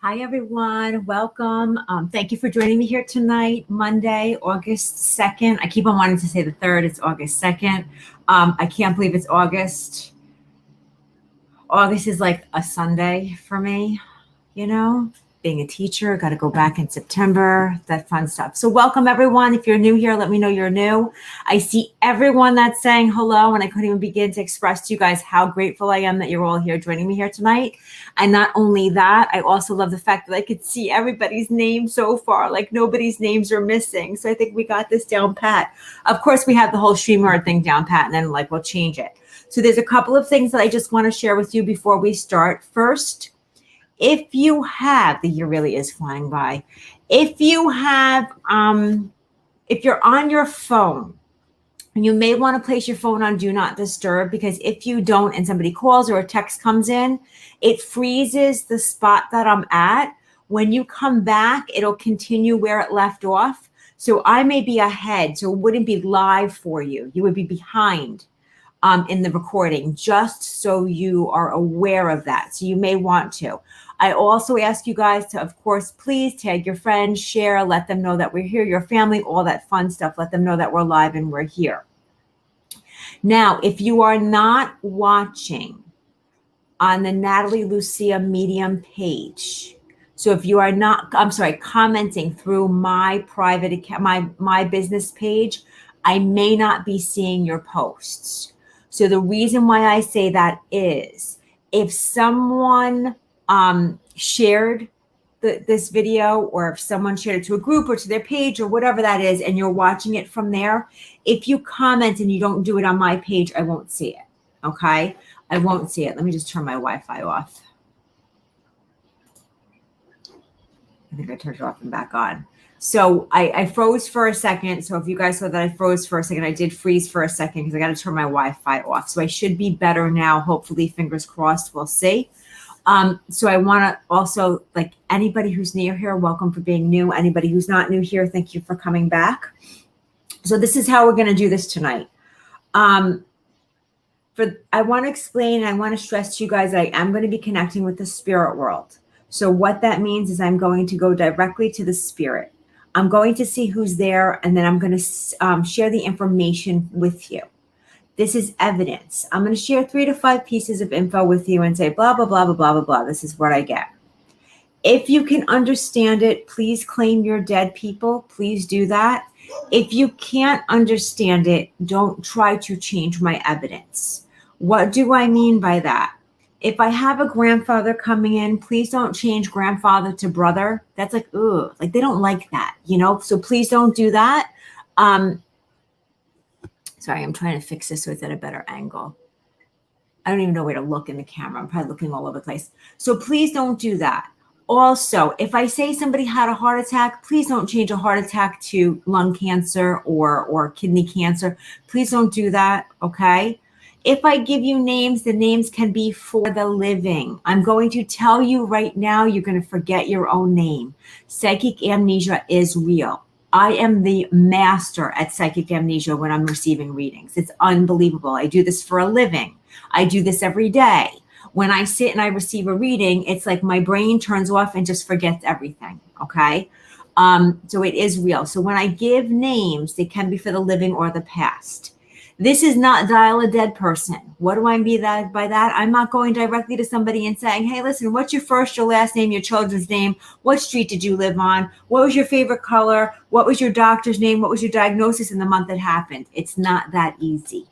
Hi, everyone. Welcome. Thank you for joining me here tonight, Monday, August 2nd. I keep on wanting to say the 3rd. It's August 2nd. I can't believe it's August. August is like a Sunday for me, being a teacher. Got to go back in September, that fun stuff. So welcome, everyone. If you're new here, let me know you're new. I see everyone that's saying hello, and I couldn't even begin to express to you guys how grateful I am that you're all here joining me here tonight. And not only that, I also love the fact that I could see everybody's name so far, like nobody's names are missing. So I think we got this down pat. Of course, we have the whole StreamYard thing down pat, and then we'll change it. So there's a couple of things that I just want to share with you before we start. First, if you have, the year really is flying by. If you have, if you're on your phone, you may want to place your phone on Do Not Disturb, because if you don't and somebody calls or a text comes in, it freezes the spot that I'm at. When you come back, it'll continue where it left off. So I may be ahead, so it wouldn't be live for you. You would be behind in the recording, just so you are aware of that. So you may want to. I also ask you guys to, of course, please tag your friends, share, let them know that we're here, your family, all that fun stuff. Let them know that we're live and we're here. Now, if you are not watching on the Natalie Lucia Medium page, so if you are not, commenting through my private account, my business page, I may not be seeing your posts. So the reason why I say that is if someone shared this video, or if someone shared it to a group or to their page or whatever that is, and you're watching it from there, if you comment and you don't do it on my page, I won't see it. Okay? I won't see it. Let me just turn my Wi-Fi off. I think I turned it off and back on. So I froze for a second. So if you guys saw that I froze for a second, I did freeze for a second because I got to turn my Wi-Fi off. So I should be better now. Hopefully, fingers crossed, we'll see. So I want to also, like, anybody who's new here, welcome for being new. Anybody who's not new here, thank you for coming back. So this is how we're going to do this tonight. I want to explain, I want to stress to you guys, I am going to be connecting with the spirit world. So what that means is I'm going to go directly to the spirit. I'm going to see who's there, and then I'm going to share the information with you. This is evidence. I'm going to share 3 to 5 pieces of info with you and say, blah, blah, blah, blah, blah, blah, blah. This is what I get. If you can understand it, please claim your dead people. Please do that. If you can't understand it, don't try to change my evidence. What do I mean by that? If I have a grandfather coming in, please don't change grandfather to brother. That's like, ugh, like they don't like that, So please don't do that. Sorry, I'm trying to fix this so it's at a better angle. I don't even know where to look in the camera. I'm probably looking all over the place. So please don't do that. Also, if I say somebody had a heart attack, please don't change a heart attack to lung cancer or kidney cancer. Please don't do that, okay? If I give you names, the names can be for the living. I'm going to tell you right now, you're going to forget your own name. Psychic amnesia is real. I am the master at psychic amnesia when I'm receiving readings. It's unbelievable. I do this for a living. I do this every day. When I sit and I receive a reading, it's like my brain turns off and just forgets everything, okay? So it is real. So when I give names, they can be for the living or the past. This is not dial a dead person. What do I mean by that? I'm not going directly to somebody and saying, hey, listen, what's your first, your last name, your children's name? What street did you live on? What was your favorite color? What was your doctor's name? What was your diagnosis in the month it happened? It's not that easy,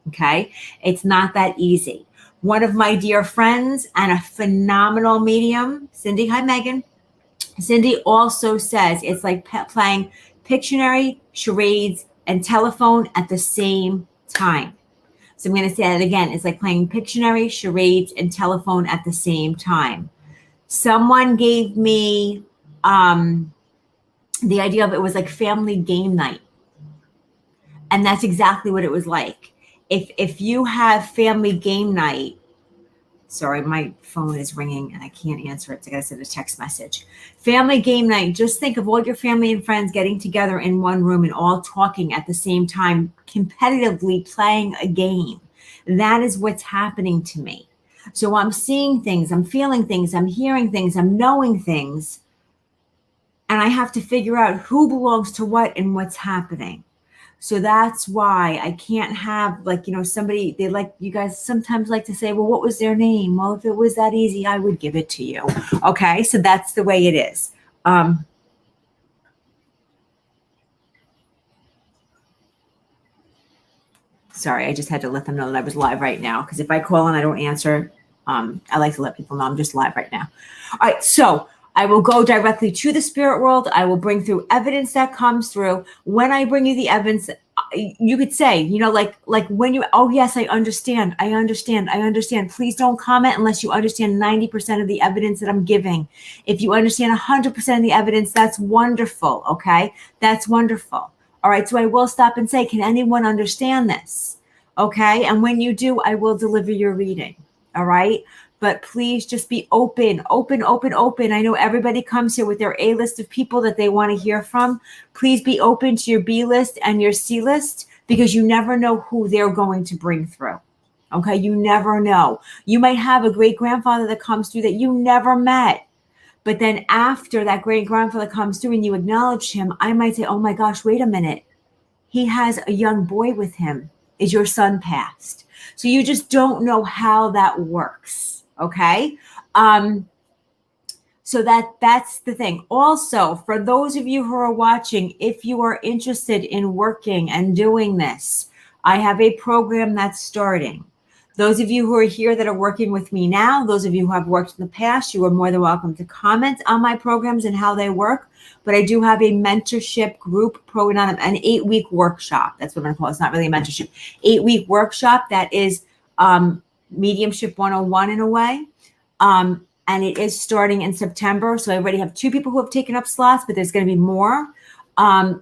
okay? It's not that easy. One of my dear friends and a phenomenal medium, Cindy, hi, Megan. Cindy also says it's like playing Pictionary, charades, and telephone at the same time. So I'm going to say that again. It's like playing Pictionary, charades, and telephone at the same time. Someone gave me the idea of it was like family game night. And that's exactly what it was like. If you have family game night, sorry, my phone is ringing and I can't answer it. So I gotta send a text message. Family game night. Just think of all your family and friends getting together in one room and all talking at the same time, competitively playing a game. That is what's happening to me. So I'm seeing things, I'm feeling things, I'm hearing things, I'm knowing things. And I have to figure out who belongs to what and what's happening. So that's why I can't have, like, somebody, they like, you guys sometimes like to say, well, what was their name? Well, if it was that easy, I would give it to you. Okay. So that's the way it is. Sorry, I just had to let them know that I was live right now. Because if I call and I don't answer, I like to let people know I'm just live right now. All right. So I will go directly to the spirit world. I will bring through evidence that comes through. When I bring you the evidence, you could say, like when you, oh yes, I understand. Please don't comment unless you understand 90% of the evidence that I'm giving. If you understand 100% of the evidence, that's wonderful. Okay. That's wonderful. All right. So I will stop and say, can anyone understand this? Okay. And when you do, I will deliver your reading. All right. But please just be open. I know everybody comes here with their A list of people that they want to hear from. Please be open to your B list and your C list, because you never know who they're going to bring through. Okay. You never know. You might have a great grandfather that comes through that you never met. But then after that great grandfather comes through and you acknowledge him, I might say, oh my gosh, wait a minute. He has a young boy with him. Is your son passed? So you just don't know how that works. Okay. So that's the thing. Also, for those of you who are watching, if you are interested in working and doing this, I have a program that's starting. Those of you who are here that are working with me now, those of you who have worked in the past, you are more than welcome to comment on my programs and how they work. But I do have a mentorship group program, an 8-week workshop. That's what I'm going to call it. It's not really a mentorship. 8-week workshop that is Mediumship 101 in a way. And it is starting in September. So I already have 2 people who have taken up slots, but there's going to be more.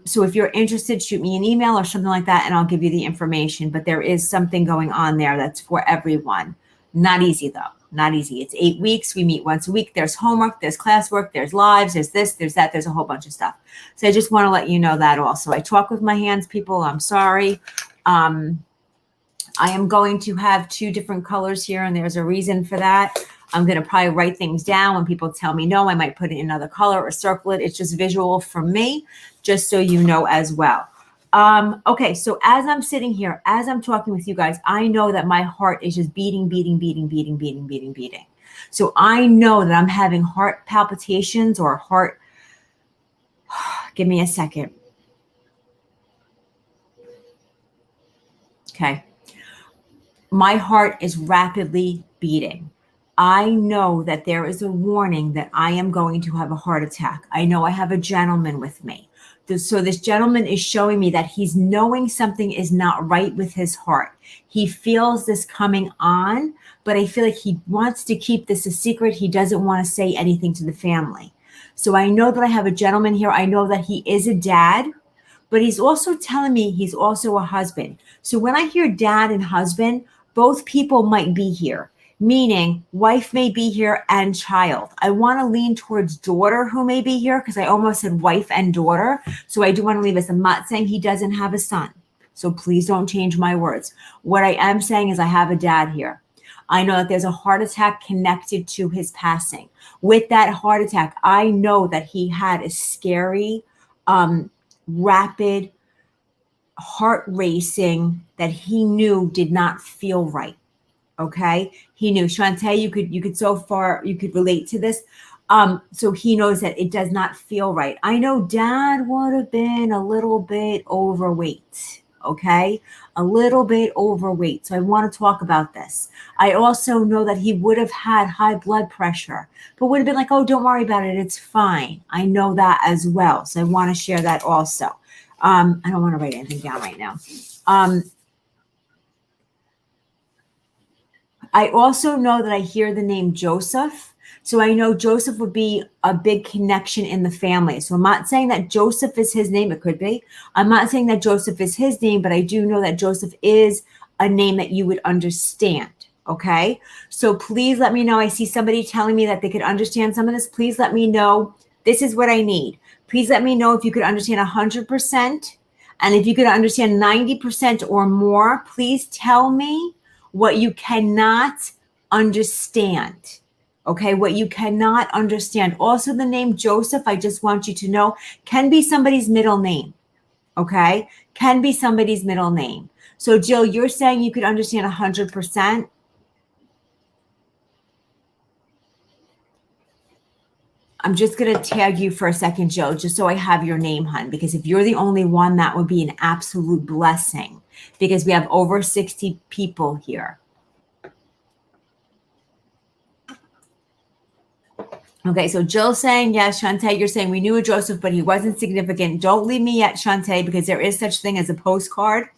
So if you're interested, shoot me an email or something like that, and I'll give you the information. But there is something going on there that's for everyone. Not easy, though. Not easy. It's 8 weeks. We meet once a week. There's homework, there's classwork, there's lives, there's this, there's that, there's a whole bunch of stuff. So I just want to let you know that also. I talk with my hands, people. I'm sorry. I am going to have 2 different colors here, and there's a reason for that. I'm going to probably write things down. When people tell me no, I might put it in another color or circle it. It's just visual for me, just so you know as well. Okay, so as I'm sitting here, as I'm talking with you guys, I know that my heart is just beating. So I know that I'm having heart palpitations or heart. Give me a second. Okay. My heart is rapidly beating. I know that there is a warning that I am going to have a heart attack. I know I have a gentleman with me. So this gentleman is showing me that he's knowing something is not right with his heart. He feels this coming on, but I feel like he wants to keep this a secret. He doesn't want to say anything to the family. So I know that I have a gentleman here. I know that he is a dad, but he's also telling me he's also a husband. So when I hear dad and husband, both people might be here. Meaning wife may be here and child. I want to lean towards daughter who may be here, because I almost said wife and daughter. So I do want to leave this. I'm not saying he doesn't have a son. So please don't change my words. What I am saying is I have a dad here. I know that there's a heart attack connected to his passing. With that heart attack, I know that he had a scary, rapid heart racing that he knew did not feel right. Okay. He knew. Shantae, you could relate to this. So he knows that it does not feel right. I know dad would have been a little bit overweight. Okay. A little bit overweight. So I want to talk about this. I also know that he would have had high blood pressure, but would have been like, oh, don't worry about it. It's fine. I know that as well. So I want to share that also. I don't want to write anything down right now. I also know that I hear the name Joseph. So I know Joseph would be a big connection in the family. So I'm not saying that Joseph is his name. It could be. I'm not saying that Joseph is his name, but I do know that Joseph is a name that you would understand. Okay. So please let me know. I see somebody telling me that they could understand some of this. Please let me know. This is what I need. Please let me know if you could understand 100%. And if you could understand 90% or more, please tell me what you cannot understand. Okay, what you cannot understand. Also, the name Joseph, I just want you to know, can be somebody's middle name. Okay, can be somebody's middle name. So, Jill, you're saying you could understand 100%. I'm just going to tag you for a second, Jill, just so I have your name, hun, because if you're the only one, that would be an absolute blessing because we have over 60 people here. Okay, so Jill's saying yes. Shantae, you're saying we knew a Joseph, but he wasn't significant. Don't leave me yet, Shantae, because there is such thing as a postcard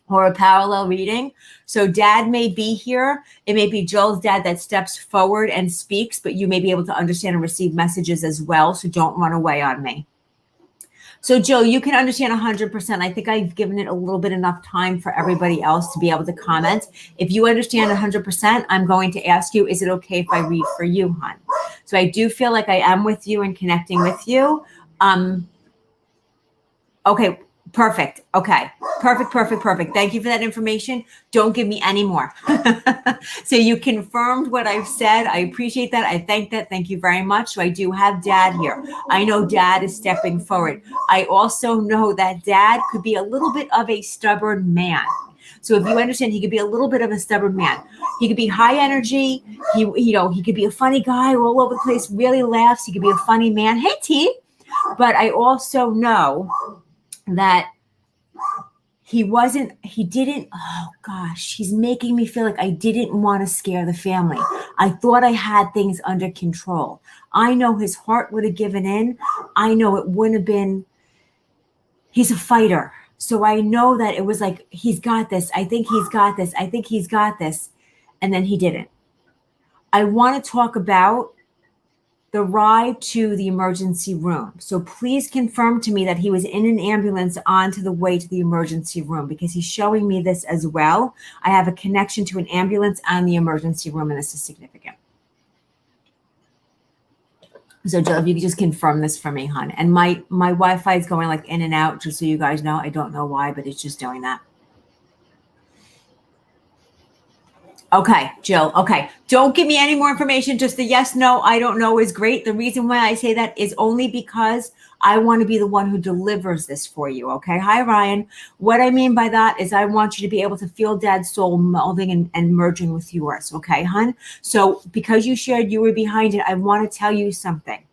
or a parallel reading. So dad may be here. It may be Jill's dad that steps forward and speaks, but you may be able to understand and receive messages as well. So don't run away on me. So Jill, you can understand 100%. I think I've given it a little bit enough time for everybody else to be able to comment. If you understand 100%, I'm going to ask you, is it okay if I read for you, hon? So I do feel like I am with you and connecting with you. Okay, perfect. Okay, perfect. Thank you for that information. Don't give me any more. So you confirmed what I've said. I appreciate that. I thank that. Thank you very much. So I do have dad here. I know dad is stepping forward. I also know that dad could be a little bit of a stubborn man. So if you understand, he could be a little bit of a stubborn man. He could be high energy. He could be a funny guy all over the place, really laughs. He could be a funny man. Hey, T. But I also know that oh gosh, he's making me feel like I didn't want to scare the family. I thought I had things under control. I know his heart would have given in. I know it wouldn't have been, he's a fighter. So I know that it was like, he's got this. I think he's got this. I think he's got this. And then he didn't. I want to talk about the ride to the emergency room. So please confirm to me that he was in an ambulance on to the way to the emergency room because he's showing me this as well. I have a connection to an ambulance and the emergency room, and this is significant. So Jill, if you could just confirm this for me, hon. And my Wi-Fi is going like in and out, just so you guys know. I don't know why, but it's just doing that. Okay, Jill. Okay. Don't give me any more information. Just the yes, no, I don't know is great. The reason why I say that is only because I want to be the one who delivers this for you. Okay. Hi, Ryan. What I mean by that is I want you to be able to feel dad's soul melding and merging with yours. Okay, hun? So because you shared you were behind it, I want to tell you something.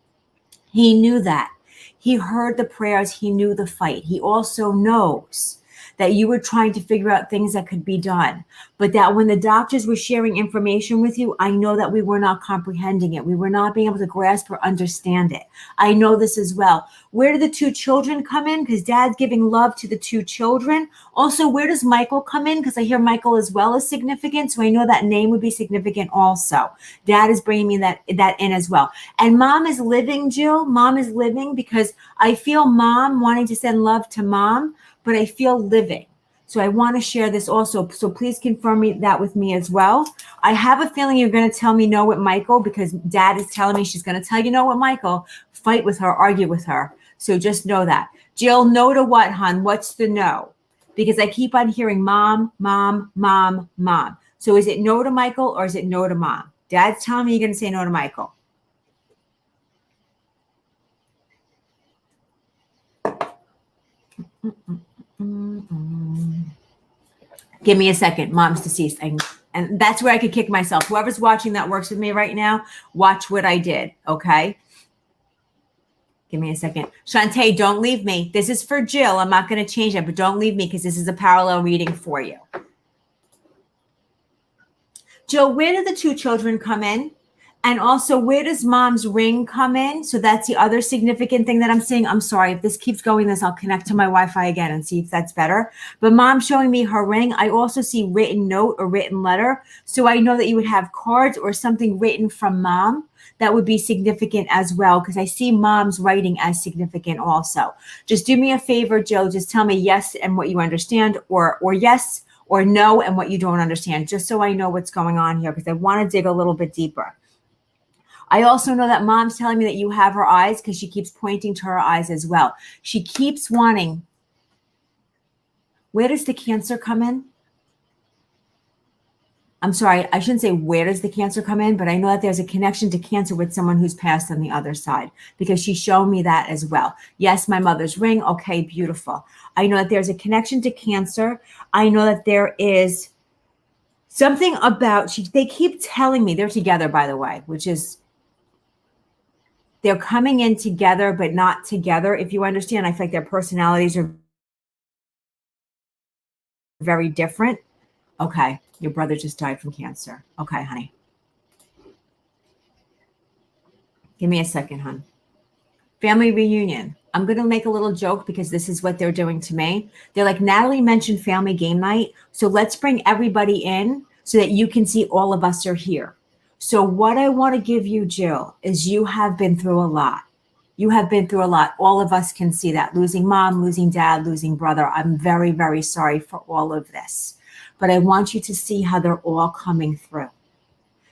He knew that. He heard the prayers. He knew the fight. He also knows that you were trying to figure out things that could be done, but that when the doctors were sharing information with you, I know that we were not comprehending it. We were not being able to grasp or understand it. I know this as well. Where do the two children come in? Because dad's giving love to the two children. Also, where does Michael come in? Because I hear Michael as well is significant. So I know that name would be significant also. Dad is bringing me that in as well. And mom is living, Jill. Mom is living because I feel mom wanting to send love to mom, but I feel living. So I want to share this also. So please confirm that with me as well. I have a feeling you're going to tell me no with Michael because dad is telling me she's going to tell you no with Michael. Fight with her, argue with her. So just know that. Jill, no to what, hon? What's the no? Because I keep on hearing mom, mom, mom, mom. So is it no to Michael or is it no to mom? Dad's telling me you're going to say no to Michael. Give me a second. Mom's deceased. And that's where I could kick myself. Whoever's watching that works with me right now, watch what I did. Okay. Give me a second. Shantae, don't leave me. This is for Jill. I'm not going to change it, but don't leave me because this is a parallel reading for you. Jill, where did the two children come in? And also, where does mom's ring come in? So that's the other significant thing that I'm seeing. I'm sorry, if this keeps going this, I'll connect to my Wi-Fi again and see if that's better. But mom's showing me her ring. I also see written note or written letter. So I know that you would have cards or something written from mom. That would be significant as well because I see mom's writing as significant also. Just do me a favor, Jill. Just tell me yes and what you understand or yes or no and what you don't understand, just so I know what's going on here because I want to dig a little bit deeper. I also know that mom's telling me that you have her eyes because she keeps pointing to her eyes as well. She keeps wanting. Where does the Cancer come in? I'm sorry, I shouldn't say where does the Cancer come in, but I know that there's a connection to Cancer with someone who's passed on the other side, because she's shown me that as well. Yes, my mother's ring. Okay, beautiful. I know that there's a connection to Cancer. I know that there is something about, they keep telling me they're together, by the way, which is they're coming in together, but not together. If you understand, I feel like their personalities are very different. Okay, your brother just died from cancer. Okay, honey. Give me a second, hon. Family reunion. I'm going to make a little joke because this is what they're doing to me. They're like, Natalie mentioned family game night, so let's bring everybody in so that you can see all of us are here. So what I want to give you, Jill, is you have been through a lot. You have been through a lot. All of us can see that. Losing mom, losing dad, losing brother. I'm very, very sorry for all of this. But I want you to see how they're all coming through.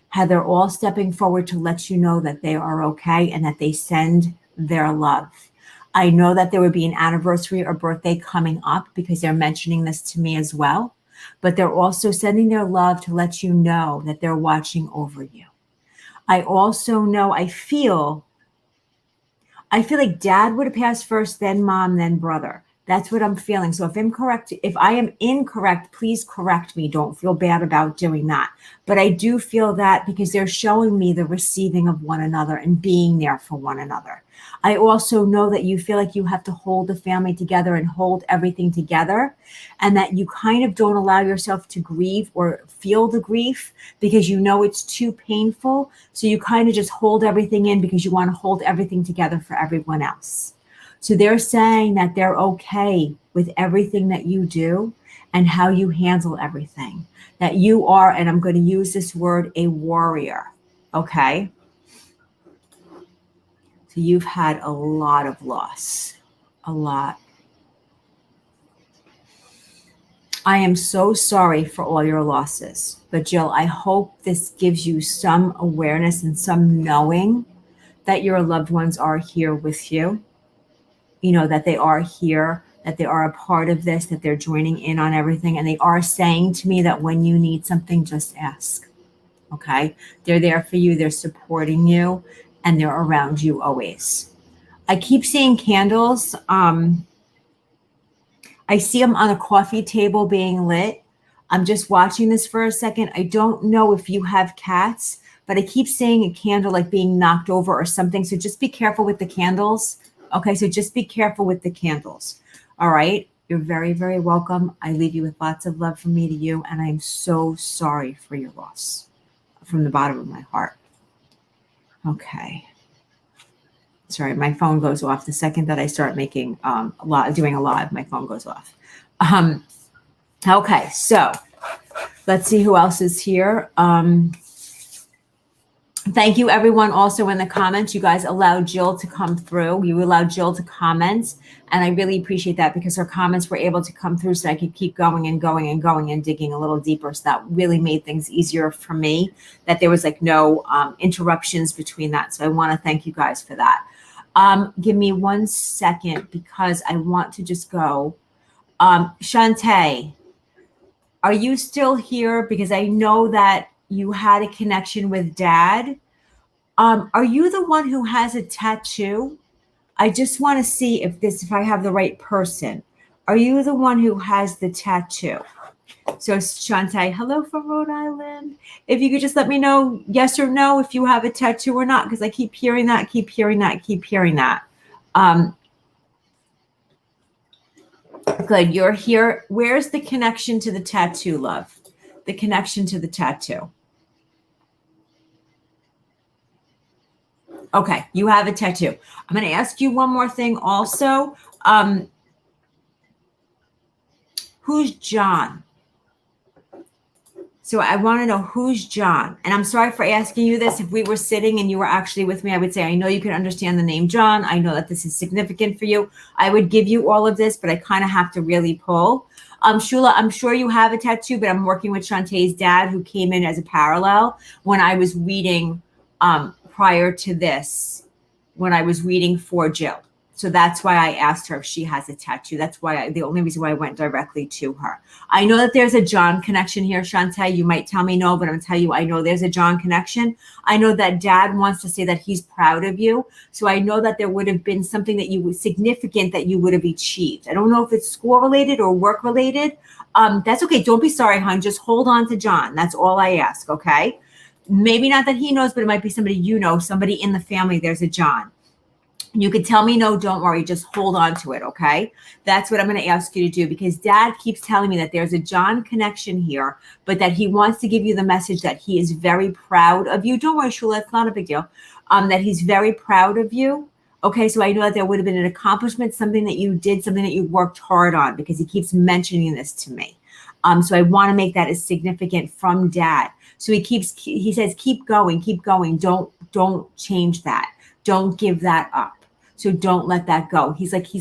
How they're all stepping forward to let you know that they are okay and that they send their love. I know that there would be an anniversary or birthday coming up because they're mentioning this to me as well. But they're also sending their love to let you know that they're watching over you. I also know, I feel like dad would have passed first, then mom, then brother. That's what I'm feeling. So if I am incorrect, please correct me. Don't feel bad about doing that. But I do feel that because they're showing me the receiving of one another and being there for one another. I also know that you feel like you have to hold the family together and hold everything together, and that you kind of don't allow yourself to grieve or feel the grief because you know it's too painful. So you kind of just hold everything in because you want to hold everything together for everyone else. So they're saying that they're okay with everything that you do and how you handle everything. That you are, and I'm going to use this word, a warrior. Okay? So you've had a lot of loss. A lot. I am so sorry for all your losses. But Jill, I hope this gives you some awareness and some knowing that your loved ones are here with you. You know, that they are here, that they are a part of this, that they're joining in on everything. And they are saying to me that when you need something, just ask. Okay? They're there for you. They're supporting you, and they're around you always. I keep seeing candles. I see them on a coffee table being lit. I'm just watching this for a second. I don't know if you have cats, but I keep seeing a candle like being knocked over or something. So just be careful with the candles. Okay, so just be careful with the candles. All right, you're very, very welcome. I leave you with lots of love from me to you, and I'm so sorry for your loss from the bottom of my heart. Okay. Sorry, my phone goes off the second that I start doing a live. My phone goes off. Okay, so let's see who else is here. Thank you, everyone. Also in the comments, you guys allowed Jill to come through. You allowed Jill to comment, and I really appreciate that because her comments were able to come through, so I could keep going and going and going and digging a little deeper. So that really made things easier for me. That there was like no interruptions between that. So I want to thank you guys for that. Give me 1 second because I want to just go. Shantae, are you still here? Because I know that you had a connection with dad. Are you the one who has a tattoo? I just want to see if I have the right person. Are you the one who has the tattoo? So Shantae, hello from Rhode Island. If you could just let me know yes or no if you have a tattoo or not, because I keep hearing that. Good, you're here. Where's the connection to the tattoo, love? The connection to the tattoo. Okay, you have a tattoo. I'm going to ask you one more thing also. Who's John? So I want to know who's John. And I'm sorry for asking you this. If we were sitting and you were actually with me, I would say, I know you can understand the name John. I know that this is significant for you. I would give you all of this, but I kind of have to really pull. Shula, I'm sure you have a tattoo, but I'm working with Shantae's dad, who came in as a parallel when I was reading prior to this, when I was reading for Jill. So that's why I asked her if she has a tattoo. That's why the only reason why I went directly to her. I know that there's a John connection here, Shantae. You might tell me no, but I'm going to tell you, I know there's a John connection. I know that dad wants to say that he's proud of you. So I know that there would have been something that significant that you would have achieved. I don't know if it's school related or work related. That's okay. Don't be sorry, hon. Just hold on to John. That's all I ask. Okay. Maybe not that he knows, but it might be somebody you know, somebody in the family. There's a John. You could tell me no, don't worry, just hold on to it, okay? That's what I'm going to ask you to do, because dad keeps telling me that there's a John connection here, but that he wants to give you the message that he is very proud of you. Don't worry, Shula, it's not a big deal. That he's very proud of you. Okay, so I know that there would have been an accomplishment, something that you did, something that you worked hard on, because he keeps mentioning this to me. So I want to make that as significant from dad. So he says, keep going, don't change that. Don't give that up. So don't let that go. He's like,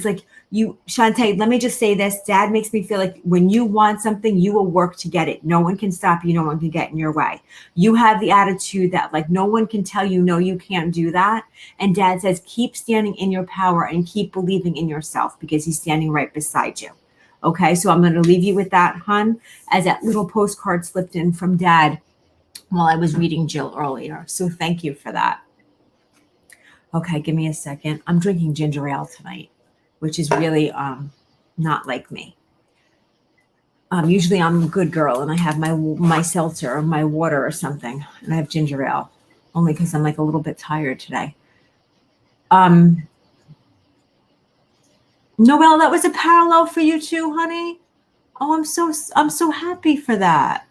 you, Shantae, let me just say this. Dad makes me feel like when you want something, you will work to get it. No one can stop you. No one can get in your way. You have the attitude that like no one can tell you, no, you can't do that. And dad says, keep standing in your power and keep believing in yourself, because he's standing right beside you. Okay. So I'm going to leave you with that, hon, as that little postcard slipped in from dad while I was reading Jill earlier. So thank you for that. Okay, give me a second. I'm drinking ginger ale tonight, which is really not like me. Usually I'm a good girl and I have my seltzer or my water or something, and I have ginger ale, only because I'm like a little bit tired today. Noelle, that was a parallel for you too, honey. Oh, I'm so happy for that.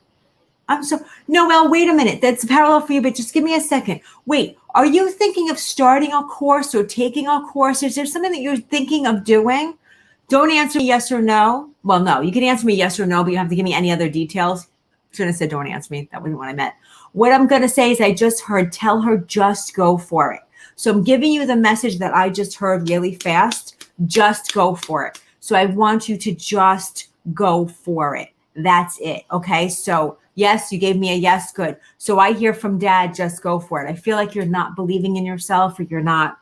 Noelle, wait a minute. That's a parallel for you, but just give me a second. Wait, are you thinking of starting a course or taking a course? Is there something that you're thinking of doing? Don't answer me yes or no. Well, no, you can answer me yes or no, but you have to give me any other details. Shouldn't have said don't answer me. That wasn't what I meant. What I'm going to say is I just heard, tell her just go for it. So I'm giving you the message that I just heard really fast. Just go for it. So I want you to just go for it. That's it. Okay. So yes, you gave me a yes. Good. So I hear from dad, just go for it. I feel like you're not believing in yourself, or you're not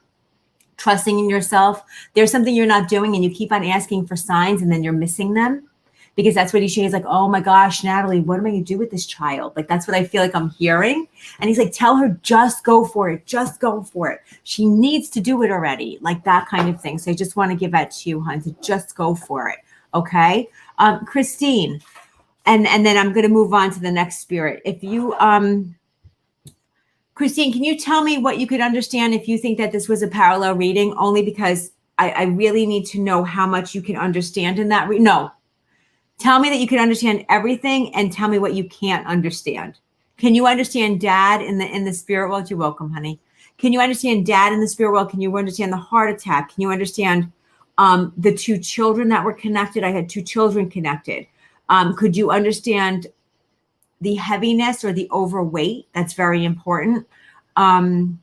trusting in yourself. There's something you're not doing and you keep on asking for signs and then you're missing them, because that's what he's like, oh my gosh, Natalie, what am I going to do with this child? Like, that's what I feel like I'm hearing. And he's like, tell her, just go for it. Just go for it. She needs to do it already. Like that kind of thing. So I just want to give that to you, hon, to just go for it. Okay. Christine. And then I'm going to move on to the next spirit. If you, Christine, can you tell me what you could understand if you think that this was a parallel reading? Only because I really need to know how much you can understand in that. No, tell me that you can understand everything, and tell me what you can't understand. Can you understand dad in the spirit world? You're welcome, honey. Can you understand dad in the spirit world? Can you understand the heart attack? Can you understand the two children that were connected? I had two children connected. Could you understand the heaviness or the overweight? That's very important. Trying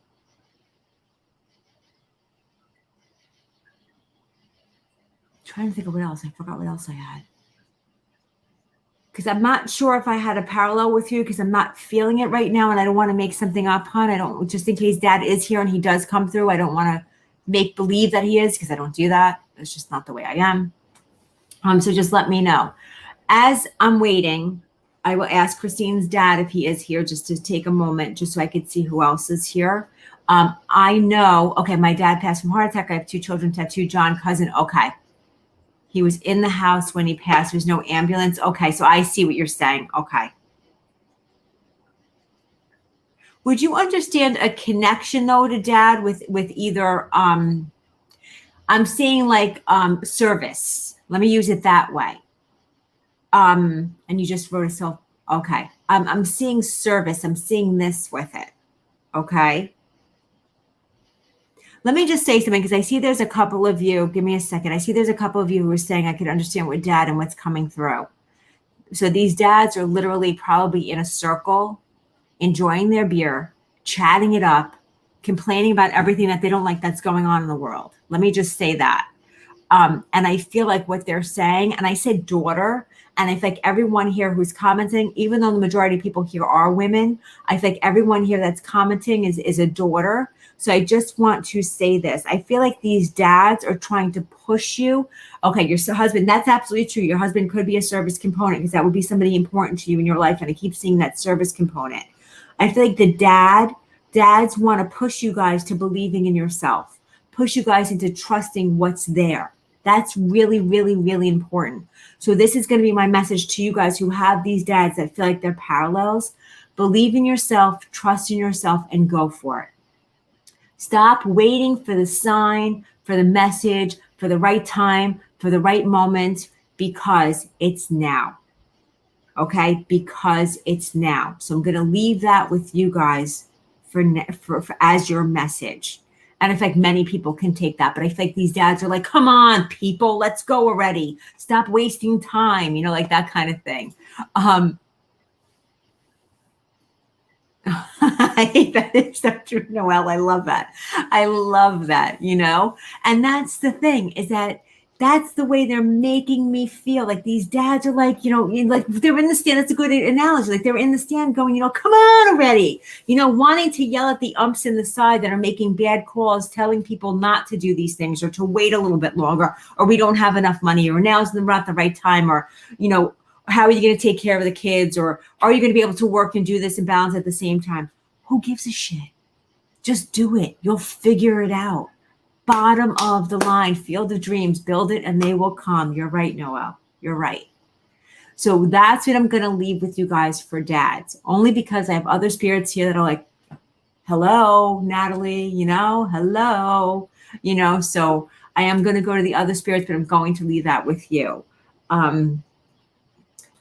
to think of what else. I forgot what else I had. Because I'm not sure if I had a parallel with you, because I'm not feeling it right now, and I don't want to make something up, hon. I don't, just in case dad is here and he does come through, I don't want to make believe that he is, because I don't do that. It's just not the way I am. So just let me know. As I'm waiting, I will ask Christine's dad if he is here, just to take a moment, just so I could see who else is here. I know, okay, my dad passed from heart attack. I have two children tattooed, John, cousin. Okay. He was in the house when he passed. There's no ambulance. Okay, so I see what you're saying. Okay. Would you understand a connection, though, to dad with either, I'm seeing like service. Let me use it that way. And you just wrote yourself, okay. I'm seeing service. I'm seeing this with it. Okay. Let me just say something, because I see there's a couple of you. Give me a second. I see there's a couple of you who are saying I could understand what dad and what's coming through. So these dads are literally probably in a circle, enjoying their beer, chatting it up, complaining about everything that they don't like that's going on in the world. Let me just say that. And I feel like what they're saying, and I said daughter, And I feel like everyone here who's commenting, even though the majority of people here are women, I feel like everyone here that's commenting is a daughter. So I just want to say this. I feel like these dads are trying to push you. Okay, your husband, that's absolutely true. Your husband could be a service component because that would be somebody important to you in your life. And I keep seeing that service component. I feel like the dads want to push you guys to believing in yourself, push you guys into trusting what's there. That's really, really, really important. So this is going to be my message to you guys who have these dads that feel like they're parallels. Believe in yourself, trust in yourself, and go for it. Stop waiting for the sign, for the message, for the right time, for the right moment, because it's now. Okay? Because it's now. So I'm going to leave that with you guys for as your message. And I feel like many people can take that, but I feel like these dads are like, come on, people, let's go already. Stop wasting time, like that kind of thing. That is so true, Noelle. I love that. I love that, And that's the thing is that's the way they're making me feel. Like these dads are like, like they're in the stand. That's a good analogy. Like they're in the stand going, come on already, wanting to yell at the umps in the side that are making bad calls, telling people not to do these things or to wait a little bit longer, or we don't have enough money, or now's not the right time, or, how are you going to take care of the kids? Or are you going to be able to work and do this and balance at the same time? Who gives a shit? Just do it. You'll figure it out. Bottom of the line, field of dreams, build it and they will come. You're right, Noelle. You're right. So that's what I'm going to leave with you guys for dads, only because I have other spirits here that are like, hello, Natalie, hello, so I am going to go to the other spirits, but I'm going to leave that with you.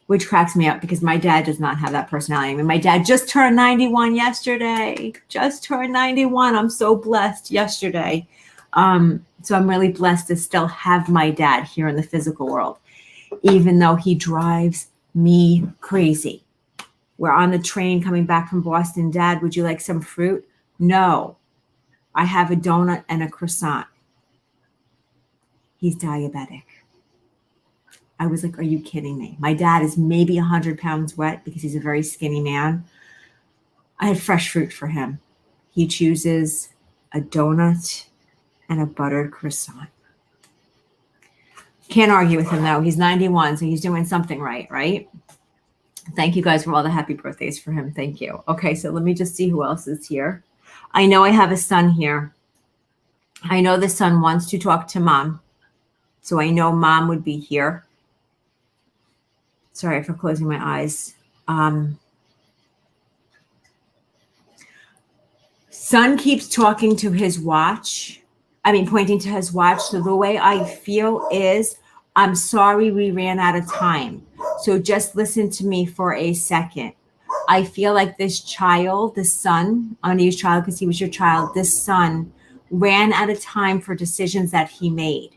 Which cracks me up because my dad does not have that personality. I mean, my dad just turned 91 yesterday. Just turned 91. I'm so blessed yesterday. So I'm really blessed to still have my dad here in the physical world, even though he drives me crazy. We're on the train coming back from Boston. Dad, would you like some fruit? No. I have a donut and a croissant. He's diabetic. I was like, are you kidding me? My dad is maybe 100 pounds wet because he's a very skinny man. I had fresh fruit for him. He chooses a donut and a buttered croissant. Can't argue with him, though. He's 91, so he's doing something right? Thank you guys for all the happy birthdays for him. Thank you. Okay, so let me just see who else is here. I know I have a son here. I know the son wants to talk to mom, so I know mom would be here. Sorry for closing my eyes. Son keeps talking to his watch. Pointing to his watch. So the way I feel is, I'm sorry we ran out of time. So just listen to me for a second. I feel like this child, the son, I'm going to use child because he was your child. This son ran out of time for decisions that he made.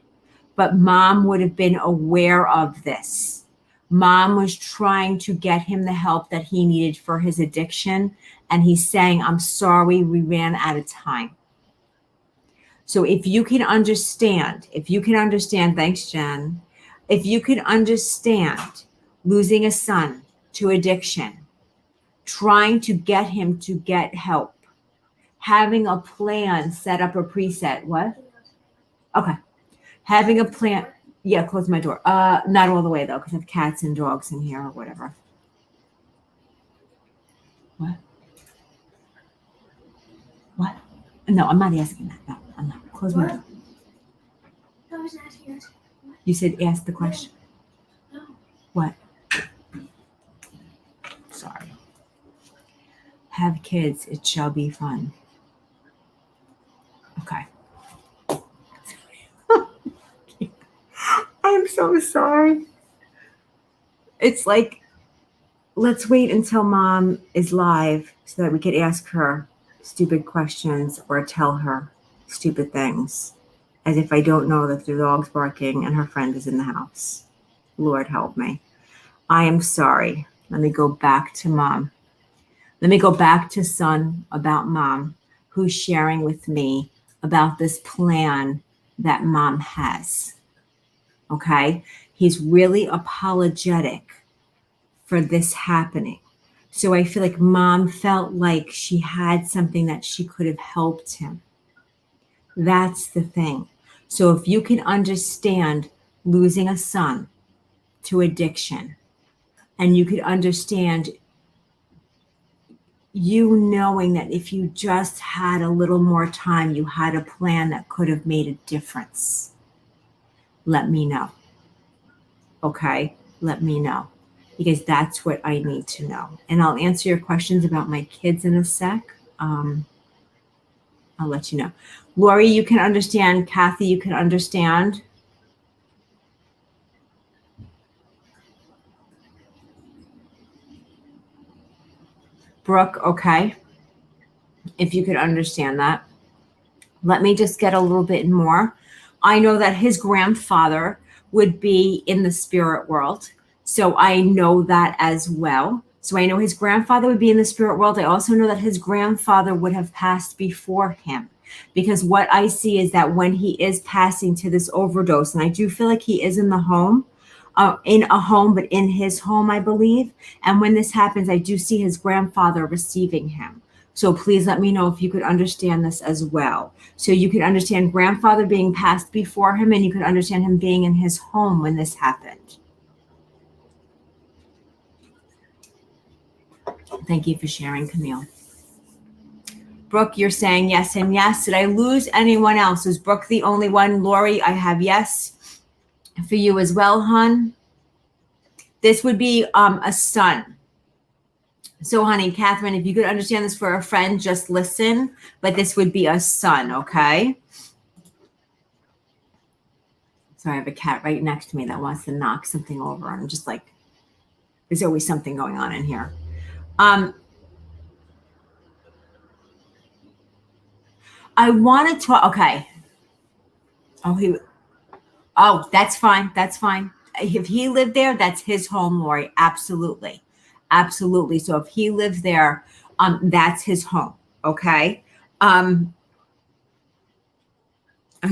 But mom would have been aware of this. Mom was trying to get him the help that he needed for his addiction. And he's saying, I'm sorry, we ran out of time. So if you can understand, thanks, Jen. If you can understand losing a son to addiction, trying to get him to get help, having a plan, set up a preset. What? Okay. Having a plan. Yeah, close my door. Not all the way, though, because I have cats and dogs in here or whatever. What? What? No, I'm not asking that. No, I'm not. Close my door. I was asking us. You said ask the question. No. What? Sorry. Have kids. It shall be fun. Okay. I'm so sorry. It's like, let's wait until mom is live so that we could ask her stupid questions or tell her stupid things, as if I don't know that the dog's barking and her friend is in the house. Lord help me. I am sorry. Let me go back to mom. Let me go back to son about mom, who's sharing with me about this plan that mom has. Okay? He's really apologetic for this happening. So I feel like mom felt like she had something that she could have helped him. That's the thing. So if you can understand losing a son to addiction, and you could understand you knowing that if you just had a little more time, you had a plan that could have made a difference, let me know. Okay? Let me know. Because that's what I need to know. And I'll answer your questions about my kids in a sec. I'll let you know. Lori, you can understand. Kathy, you can understand. Brooke, okay. If you could understand that. Let me just get a little bit more. I know that his grandfather would be in the spirit world. So I know that as well. So I know his grandfather would be in the spirit world. I also know that his grandfather would have passed before him, because what I see is that when he is passing to this overdose, and I do feel like he is in the home, in a home, but in his home, I believe. And when this happens, I do see his grandfather receiving him. So please let me know if you could understand this as well. So you could understand grandfather being passed before him, and you could understand him being in his home when this happened. Thank you for sharing, Camille. Brooke, you're saying yes and yes. Did I lose anyone else? Is Brooke the only one? Lori, I have yes for you as well, hon. This would be a son. So, honey, Catherine, if you could understand this for a friend, just listen. But this would be a son, okay? So I have a cat right next to me that wants to knock something over. And I'm just like, there's always something going on in here. I want to talk. Okay. Oh, that's fine. That's fine. If he lived there, that's his home, Lori. Absolutely. Absolutely. So if he lived there, that's his home. Okay.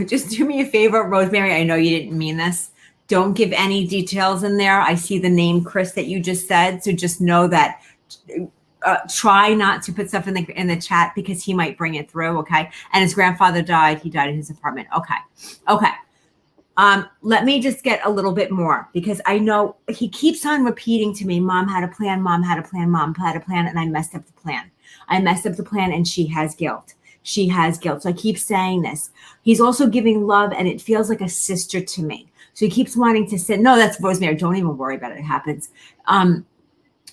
Just do me a favor, Rosemary. I know you didn't mean this. Don't give any details in there. I see the name Chris that you just said. So just know that try not to put stuff in the chat, because he might bring it through. Okay. And his grandfather died. He died in his apartment. Okay. Okay. Let me just get a little bit more, because I know he keeps on repeating to me, mom had a plan, mom had a plan, mom had a plan, and I messed up the plan. I messed up the plan, and she has guilt. She has guilt. So I keep saying this. He's also giving love, and it feels like a sister to me. So he keeps wanting to say, no, that's Rosemary. Don't even worry about it. It happens.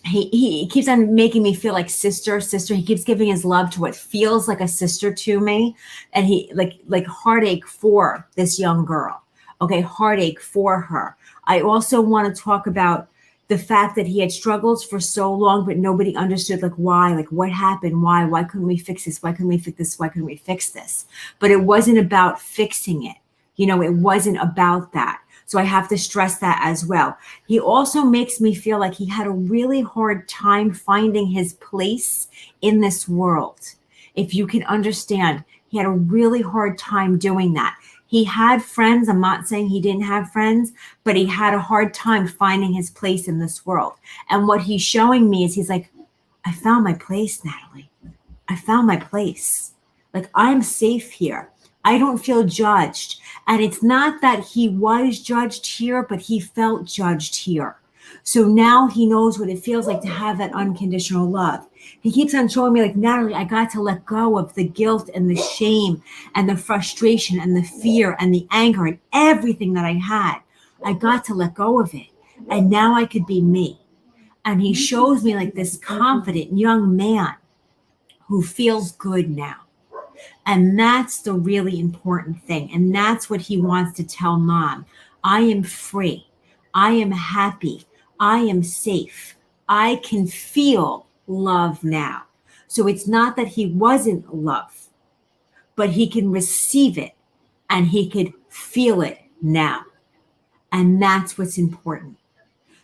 He keeps on making me feel like sister. He keeps giving his love to what feels like a sister to me. And he like heartache for this young girl. Okay, heartache for her. I also want to talk about the fact that he had struggles for so long, but nobody understood like why, like what happened, why couldn't we fix this? Why couldn't we fix this? Why couldn't we fix this? But it wasn't about fixing it. You know, it wasn't about that. So I have to stress that as well. He also makes me feel like he had a really hard time finding his place in this world. If you can understand, he had a really hard time doing that. He had friends. I'm not saying he didn't have friends, but he had a hard time finding his place in this world. And what he's showing me is he's like, I found my place, Natalie. I found my place. Like, I'm safe here. I don't feel judged. And it's not that he was judged here, but he felt judged here. So now he knows what it feels like to have that unconditional love. He keeps on showing me like, Natalie, I got to let go of the guilt and the shame and the frustration and the fear and the anger and everything that I had. I got to let go of it. And now I could be me. And he shows me like this confident young man who feels good now. And that's the really important thing. And that's what he wants to tell mom. I am free. I am happy. I am safe. I can feel love now. So it's not that he wasn't love, but he can receive it and he could feel it now. And that's what's important.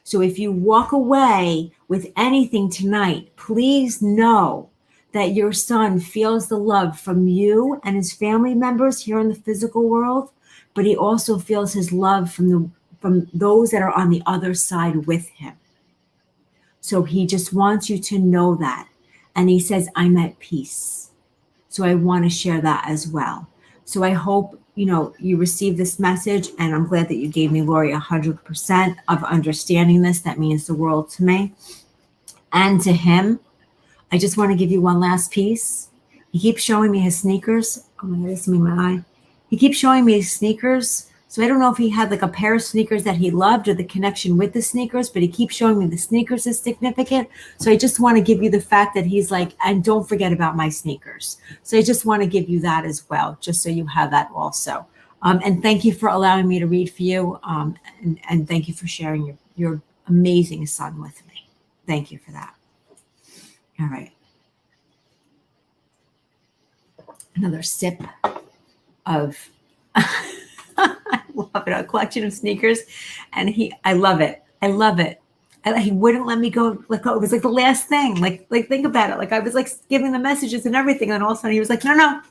So if you walk away with anything tonight, please know that your son feels the love from you and his family members here in the physical world, but he also feels his love from from those that are on the other side with him. So he just wants you to know that. And he says, I'm at peace. So I want to share that as well. So I hope, you receive this message, and I'm glad that you gave me, Lori, 100% of understanding this. That means the world to me. And to him, I just want to give you one last piece. He keeps showing me his sneakers. Oh my God, this is me in my eye. He keeps showing me his sneakers. So I don't know if he had like a pair of sneakers that he loved or the connection with the sneakers, but he keeps showing me the sneakers is significant. So I just want to give you the fact that he's like, and don't forget about my sneakers. So I just want to give you that as well, just so you have that also. And thank you for allowing me to read for you. And thank you for sharing your amazing son with me. Thank you for that. All right. Another sip of, I love it, a collection of sneakers. And I love it. I love it. He wouldn't let me let go. It was like the last thing. Like think about it. Like I was like giving the messages and everything. And all of a sudden he was like, no.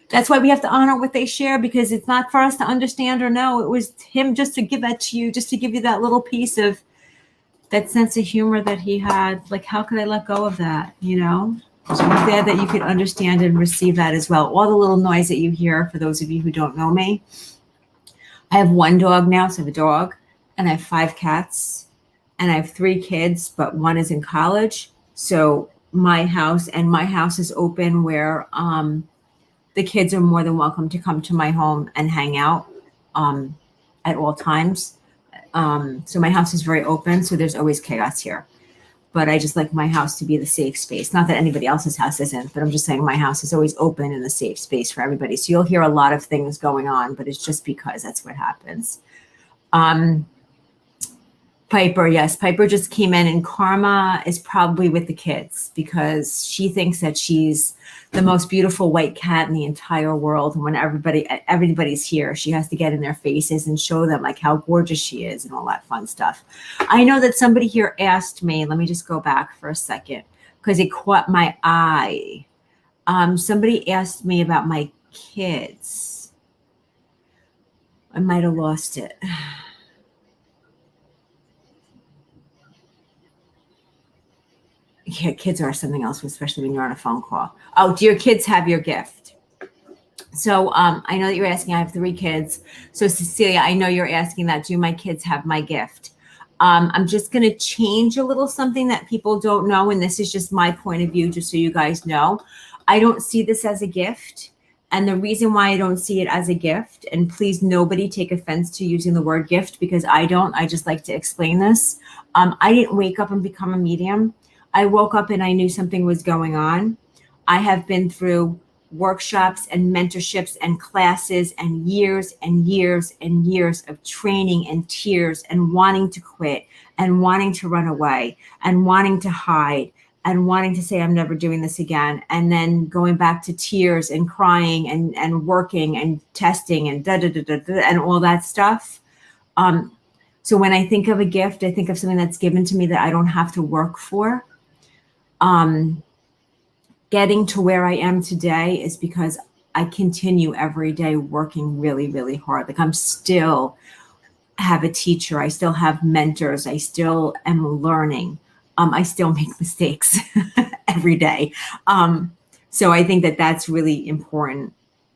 That's why we have to honor what they share, because it's not for us to understand or know. It was him just to give that to you, just to give you that little piece of that sense of humor that he had. Like, how could I let go of that? So I'm glad that you could understand and receive that as well. All the little noise that you hear, for those of you who don't know me, I have one dog now. So I have a dog, and I have 5 cats, and I have 3 kids, but one is in college. So my house is open where the kids are more than welcome to come to my home and hang out at all times. So my house is very open. So there's always chaos here. But I just like my house to be the safe space. Not that anybody else's house isn't, but I'm just saying my house is always open and a safe space for everybody. So you'll hear a lot of things going on, but it's just because that's what happens. Piper, yes, Piper just came in, and Karma is probably with the kids because she thinks that she's the most beautiful white cat in the entire world. And when everybody's here, she has to get in their faces and show them like how gorgeous she is and all that fun stuff. I know that somebody here asked me, let me just go back for a second because it caught my eye. Somebody asked me about my kids. I might have lost it. Yeah, kids are something else, especially when you're on a phone call. Oh, do your kids have your gift? So I know that you're asking. I have 3 kids. So Cecilia, I know you're asking that. Do my kids have my gift? I'm just going to change a little something that people don't know. And this is just my point of view, just so you guys know. I don't see this as a gift. And the reason why I don't see it as a gift, and please nobody take offense to using the word gift, because I just like to explain this. I didn't wake up and become a medium. I woke up and I knew something was going on. I have been through workshops and mentorships and classes and years and years and years of training and tears and wanting to quit and wanting to run away and wanting to hide and wanting to say, I'm never doing this again. And then going back to tears and crying and working and testing and and all that stuff. So when I think of a gift, I think of something that's given to me that I don't have to work for. Getting to where I am today is because I continue every day working really, really hard. Like I'm still have a teacher. I still have mentors. I still am learning. I still make mistakes every day. So I think that that's really important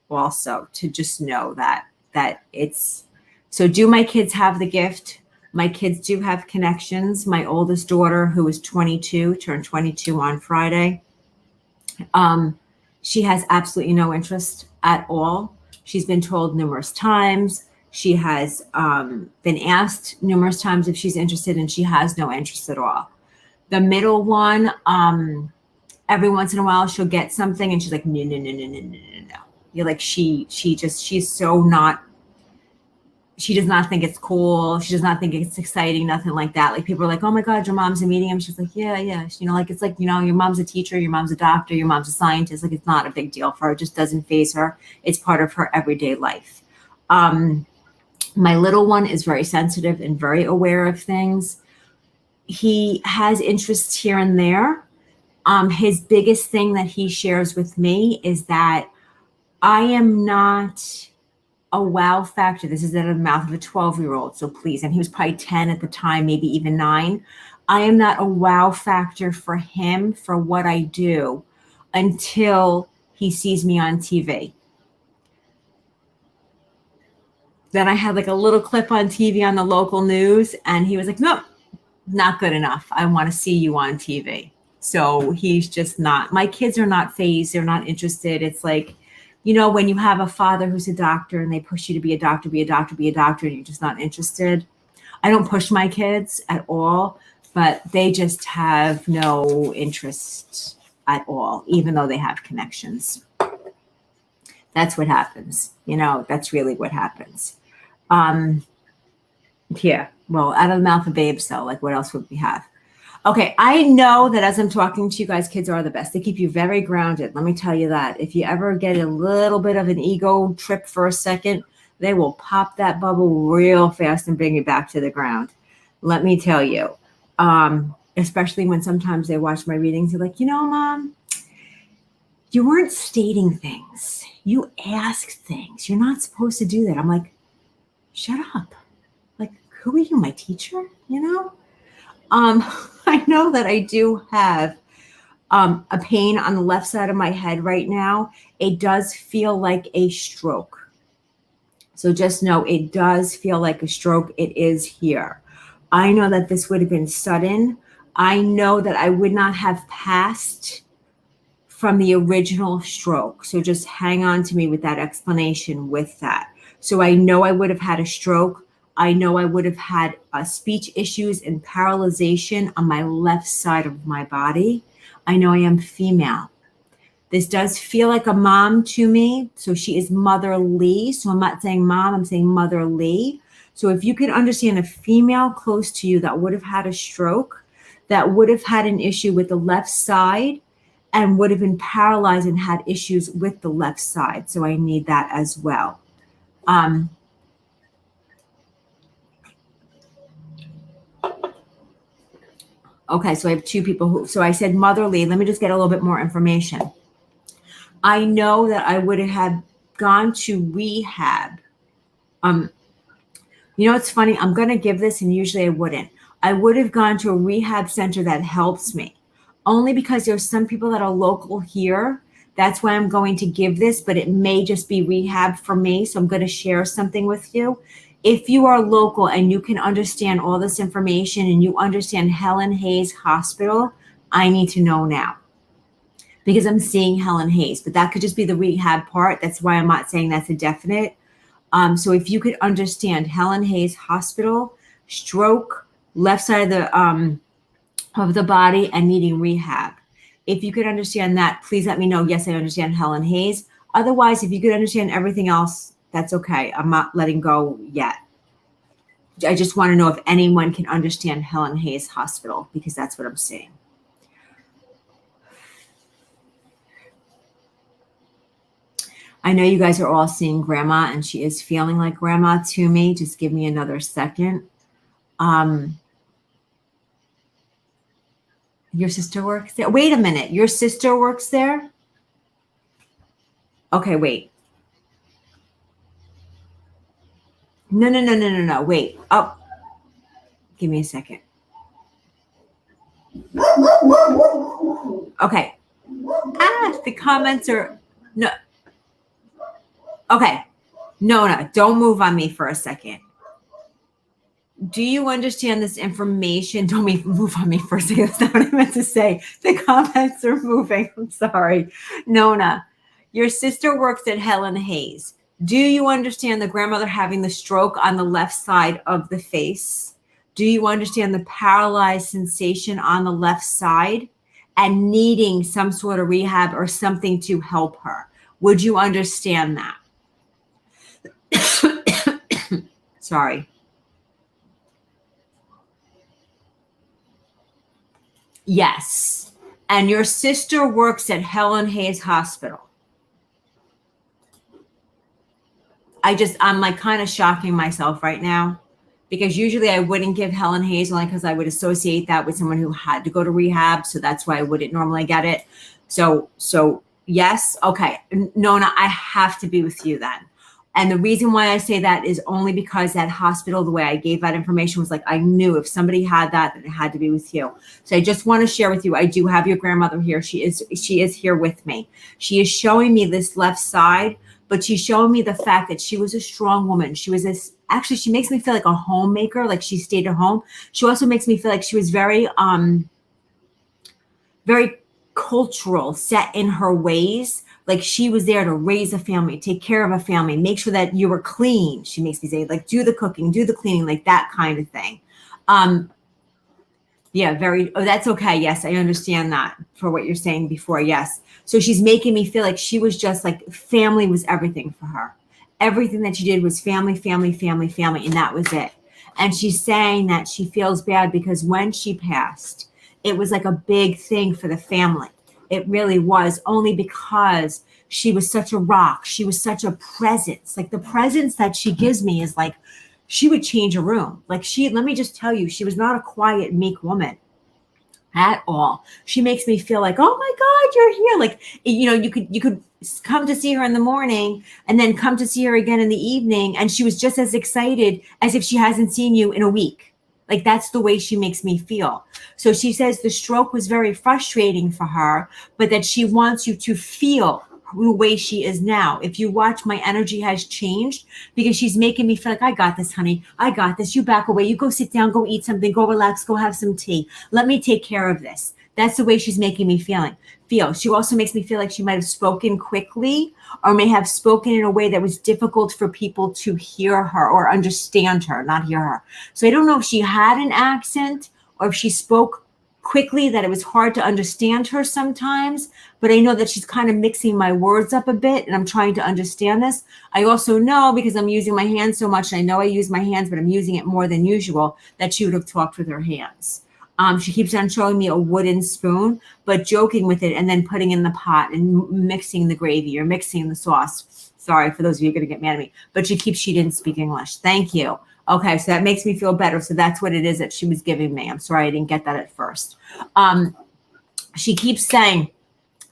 also to just know that it's, so do my kids have the gift? My kids do have connections. My oldest daughter, who is 22, turned 22 on Friday. She has absolutely no interest at all. She's been told numerous times. She has been asked numerous times if she's interested, and she has no interest at all. The middle one, every once in a while she'll get something and she's like, no. You're like, she's so not, she does not think it's cool. She does not think it's exciting, nothing like that. Like people are like, oh my God, your mom's a medium. She's like, yeah. Like, it's like, your mom's a teacher, your mom's a doctor, your mom's a scientist. Like, it's not a big deal for her. It just doesn't faze her. It's part of her everyday life. My little one is very sensitive and very aware of things. He has interests here and there. His biggest thing that he shares with me is that I am not a wow factor. This is out of the mouth of a 12-year-old, so please. And he was probably 10 at the time, maybe even 9. I am not a wow factor for him for what I do until he sees me on TV. Then I had like a little clip on TV on the local news, and he was like, nope, not good enough. I want to see you on TV. So he's just not, my kids are not phased. They're not interested. It's like, you know, when you have a father who's a doctor and they push you to be a doctor, be a doctor, be a doctor, and you're just not interested. I don't push my kids at all, but they just have no interest at all, even though they have connections. That's what happens. You know, that's really what happens. Yeah, well, out of the mouth of babes, though, like what else would we have? Okay, I know that as I'm talking to you guys, kids are the best. They keep you very grounded. Let me tell you that. If you ever get a little bit of an ego trip for a second, they will pop that bubble real fast and bring you back to the ground. Let me tell you, especially when sometimes they watch my readings, they're like, you know, Mom, you weren't stating things. You asked things. You're not supposed to do that. I'm like, shut up. Like, who are you, my teacher? You know? I know that I do have a pain on the left side of my head right now. It does feel like a stroke. So just know it does feel like a stroke. It is here. I know that this would have been sudden. I know that I would not have passed from the original stroke. So just hang on to me with that explanation with that. So I know I would have had a stroke. I know I would have had speech issues and paralyzation on my left side of my body. I know I am female. This does feel like a mom to me. So she is motherly. So I'm not saying mom, I'm saying motherly. So if you can understand a female close to you that would have had a stroke, that would have had an issue with the left side and would have been paralyzed and had issues with the left side. So I need that as well. Okay, so I have 2 people who, so I said motherly. Let me just get a little bit more information. I know that I would have gone to rehab. You know, it's funny. I'm going to give this, and usually I wouldn't. I would have gone to a rehab center that helps me, only because there's some people that are local here. That's why I'm going to give this, but it may just be rehab for me. So I'm going to share something with you. If you are local and you can understand all this information and you understand Helen Hayes Hospital, I need to know now because I'm seeing Helen Hayes, but that could just be the rehab part. That's why I'm not saying that's a definite. So if you could understand Helen Hayes Hospital, stroke, left side of the body and needing rehab. If you could understand that, please let me know. Yes, I understand Helen Hayes. Otherwise, if you could understand everything else, that's okay. I'm not letting go yet. I just want to know if anyone can understand Helen Hayes Hospital because that's what I'm seeing. I know you guys are all seeing grandma and she is feeling like grandma to me. Just give me another second. Your sister works there? Wait a minute. Your sister works there? Okay, wait. No. Wait. Oh, give me a second. Okay. The comments are no. Okay. No. Don't move on me for a second. Do you understand this information? Don't move on me for a second. That's not what I meant to say. The comments are moving. I'm sorry. Nona, your sister works at Helen Hayes. Do you understand the grandmother having the stroke on the left side of the face? Do you understand the paralyzed sensation on the left side and needing some sort of rehab or something to help her? Would you understand that? Sorry. Yes. And your sister works at Helen Hayes Hospital. I'm like kind of shocking myself right now because usually I wouldn't give Helen Hayes only because I would associate that with someone who had to go to rehab. So that's why I wouldn't normally get it. So yes. Okay. Nona, I have to be with you then. And the reason why I say that is only because that hospital, the way I gave that information was like, I knew if somebody had that, then it had to be with you. So I just want to share with you, I do have your grandmother here. She is here with me. She is showing me this left side, but she's showing me the fact that she was a strong woman. She was actually, she makes me feel like a homemaker, like she stayed at home. She also makes me feel like she was very cultural, set in her ways. Like she was there to raise a family, take care of a family, make sure that you were clean. She makes me say, like, do the cooking, do the cleaning, like that kind of thing. Yeah, that's okay. Yes, I understand that for what you're saying before. Yes. So she's making me feel like she was just like family was everything for her. Everything that she did was family, family, family, family, and that was it. And she's saying that she feels bad because when she passed, it was like a big thing for the family. It really was, only because she was such a rock. She was such a presence. Like the presence that she gives me is like, she would change a room. Like let me just tell you, she was not a quiet, meek woman at all. She makes me feel like, oh my God, you're here. Like, you could come to see her in the morning and then come to see her again in the evening. And she was just as excited as if she hasn't seen you in a week. Like that's the way she makes me feel. So she says the stroke was very frustrating for her, but that she wants you to feel the way she is now. If you watch, my energy has changed because she's making me feel like, I got this, honey. I got this. You back away. You go sit down, go eat something, go relax, go have some tea. Let me take care of this. That's the way she's making me feel. She also makes me feel like she might have spoken quickly or may have spoken in a way that was difficult for people to hear her or understand her, not hear her. So I don't know if she had an accent or if she spoke quickly that it was hard to understand her sometimes, but I know that she's kind of mixing my words up a bit and I'm trying to understand this. I also know, because I'm using my hands so much, and I know I use my hands, but I'm using it more than usual, that she would have talked with her hands. She keeps on showing me a wooden spoon, but joking with it and then putting in the pot and mixing the gravy or mixing the sauce. Sorry for those of you who are going to get mad at me, but she didn't speak English. Thank you. Okay, so that makes me feel better. So that's what it is that she was giving me. I'm sorry I didn't get that at first. She keeps saying,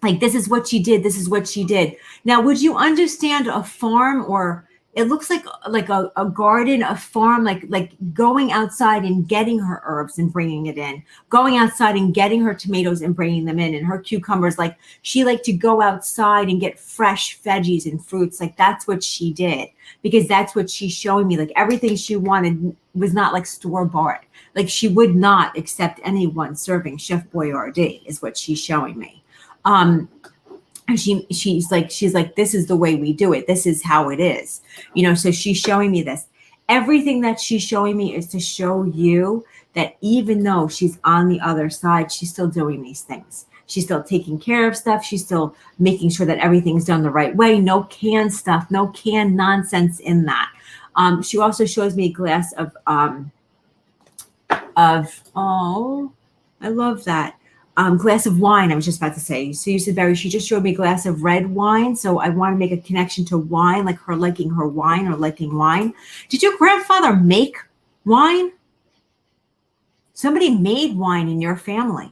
like, this is what she did. This is what she did. Now, would you understand a farm, or it looks like a garden, a farm, like going outside and getting her herbs and bringing it in, going outside and getting her tomatoes and bringing them in, and her cucumbers. Like she liked to go outside and get fresh veggies and fruits. Like that's what she did, because that's what she's showing me. Like everything she wanted was not like store-bought. Like she would not accept anyone serving Chef Boyardee is what she's showing me. And she's like, this is the way we do it. This is how it is. So she's showing me this. Everything that she's showing me is to show you that even though she's on the other side, she's still doing these things. She's still taking care of stuff. She's still making sure that everything's done the right way. No canned stuff, no canned nonsense in that. She also shows me a glass of oh, I love that. Glass of wine, I was just about to say. So you said, Barry, she just showed me a glass of red wine. So I want to make a connection to wine, like her liking her wine or liking wine. Did your grandfather make wine? Somebody made wine in your family.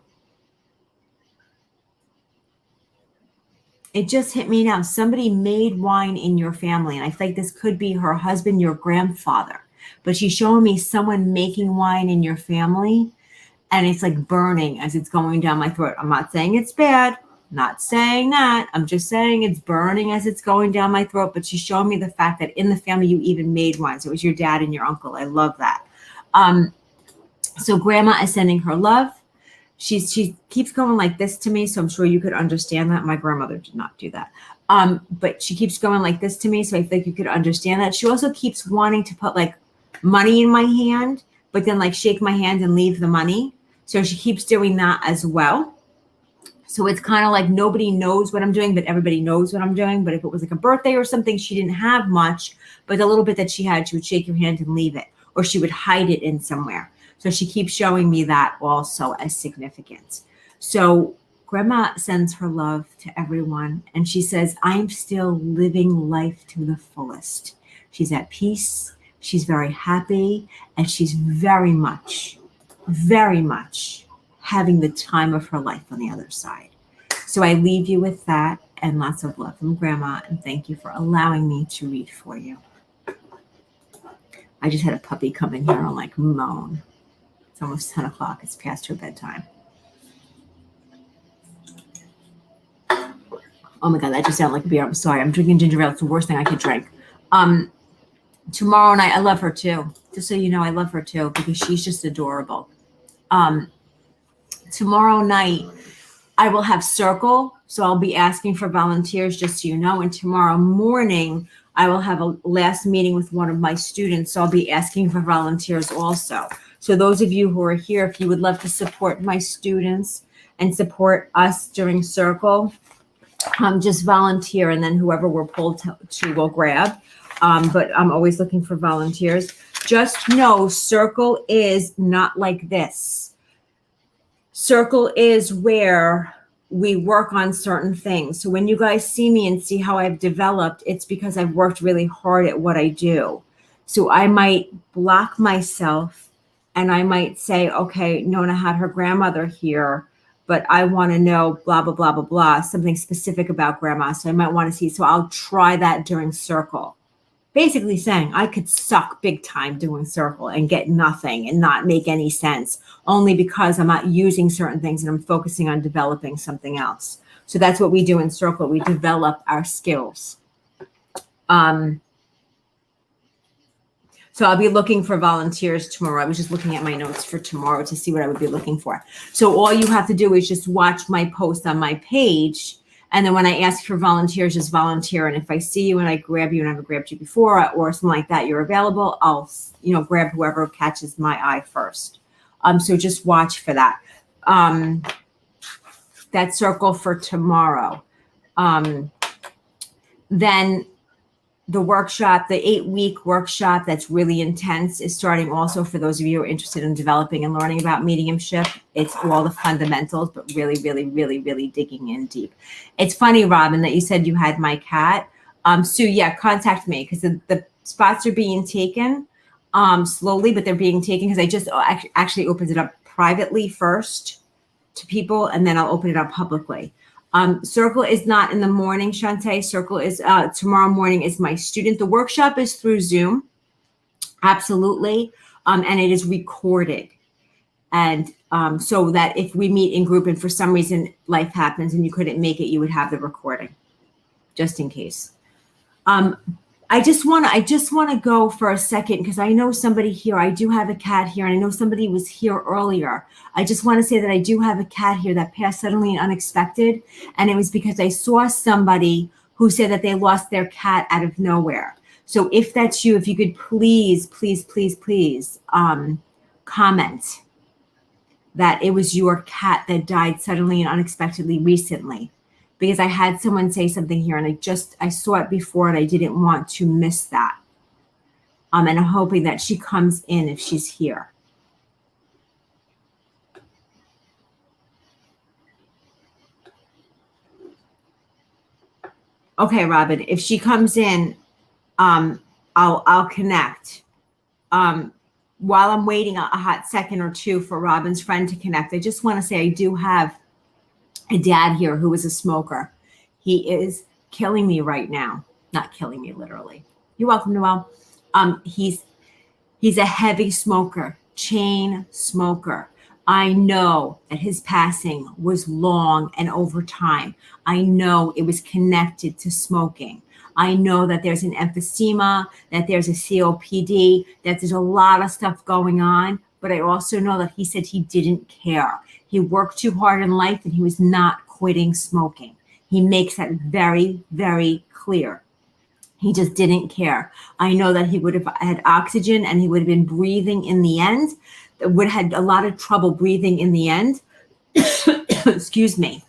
It just hit me now. Somebody made wine in your family. And I think this could be her husband, your grandfather. But she's showing me someone making wine in your family. And it's like burning as it's going down my throat. I'm not saying it's bad. Not saying that. I'm just saying it's burning as it's going down my throat. But she's showing me the fact that in the family, you even made wine. So it was your dad and your uncle. I love that. So grandma is sending her love. She keeps going like this to me. So I'm sure you could understand that. My grandmother did not do that. But she keeps going like this to me. So I think you could understand that. She also keeps wanting to put like money in my hand, but then like shake my hand and leave the money. So she keeps doing that as well. So it's kind of like nobody knows what I'm doing, but everybody knows what I'm doing. But if it was like a birthday or something, she didn't have much, but the little bit that she had, she would shake your hand and leave it, or she would hide it in somewhere. So she keeps showing me that also as significant. So grandma sends her love to everyone. And she says, I'm still living life to the fullest. She's at peace. She's very happy. And she's very much having the time of her life on the other side. So I leave you with that. and lots of love from Grandma. And thank you for allowing me to read for you. I just had a puppy come in here and like moan. It's almost 10 o'clock. It's past her bedtime. Oh my God, that just sounded like a beer. I'm sorry. I'm drinking ginger ale. It's the worst thing I could drink. Tomorrow night, I love her too. Just so you know, I love her too because she's just adorable. Tomorrow night, I will have circle. So I'll be asking for volunteers, just so you know. And tomorrow morning, I will have a last meeting with one of my students. So I'll be asking for volunteers also. So those of you who are here, if you would love to support my students and support us during circle, just volunteer, and then whoever we're pulled to will grab. But I'm always looking for volunteers. Just know circle is not like this. Circle is where we work on certain things. So when you guys see me and see how I've developed, it's because I've worked really hard at what I do. So I might block myself and I might say, okay, Nona had her grandmother here, but I want to know blah, blah, blah, blah, blah, something specific about grandma. So I might want to see. So I'll try that during circle. Basically saying I could suck big time doing circle and get nothing and not make any sense, only because I'm not using certain things and I'm focusing on developing something else. So that's what we do in circle. We develop our skills. So I'll be looking for volunteers tomorrow. I was just looking at my notes for tomorrow to see what I would be looking for. So all you have to do is just watch my post on my page. And then when I ask for volunteers, just volunteer. And if I see you and I grab you and I haven't grabbed you before or something like that, you're available, I'll, grab whoever catches my eye first. So just watch for that. That circle for tomorrow. Then the workshop, the 8-week workshop that's really intense is starting also for those of you who are interested in developing and learning about mediumship. It's all the fundamentals, but really, really, really, really digging in deep. It's funny, Robin, that you said you had my cat. Sue, yeah, contact me because the spots are being taken slowly, but they're being taken because I just actually opened it up privately first to people, and then I'll open it up publicly. Circle is not in the morning, Shantae. Circle is tomorrow morning is my student. The workshop is through Zoom. Absolutely. And it is recorded. And so that if we meet in group and for some reason life happens and you couldn't make it, you would have the recording just in case. I just want to go for a second because I know somebody here. I do have a cat here, and I know somebody was here earlier. I just want to say that I do have a cat here that passed suddenly and unexpected, and it was because I saw somebody who said that they lost their cat out of nowhere. So if that's you, if you could please, please, please, please comment that it was your cat that died suddenly and unexpectedly recently. Because I had someone say something here and I saw it before and I didn't want to miss that. And I'm hoping that she comes in if she's here. Okay, Robin, if she comes in, I'll connect. While I'm waiting a hot second or two for Robin's friend to connect, I just want to say I do have a dad here who is a smoker. He is killing me right now. Not killing me literally. You're welcome, Noel. He's a heavy smoker, chain smoker. I know that his passing was long and over time. I know it was connected to smoking. I know that there's an emphysema, that there's a COPD, that there's a lot of stuff going on. But I also know that he said he didn't care. He worked too hard in life and he was not quitting smoking. He makes that very, very clear. He just didn't care. I know that he would have had oxygen and he would have been breathing in the end. Would have had a lot of trouble breathing in the end. Excuse me.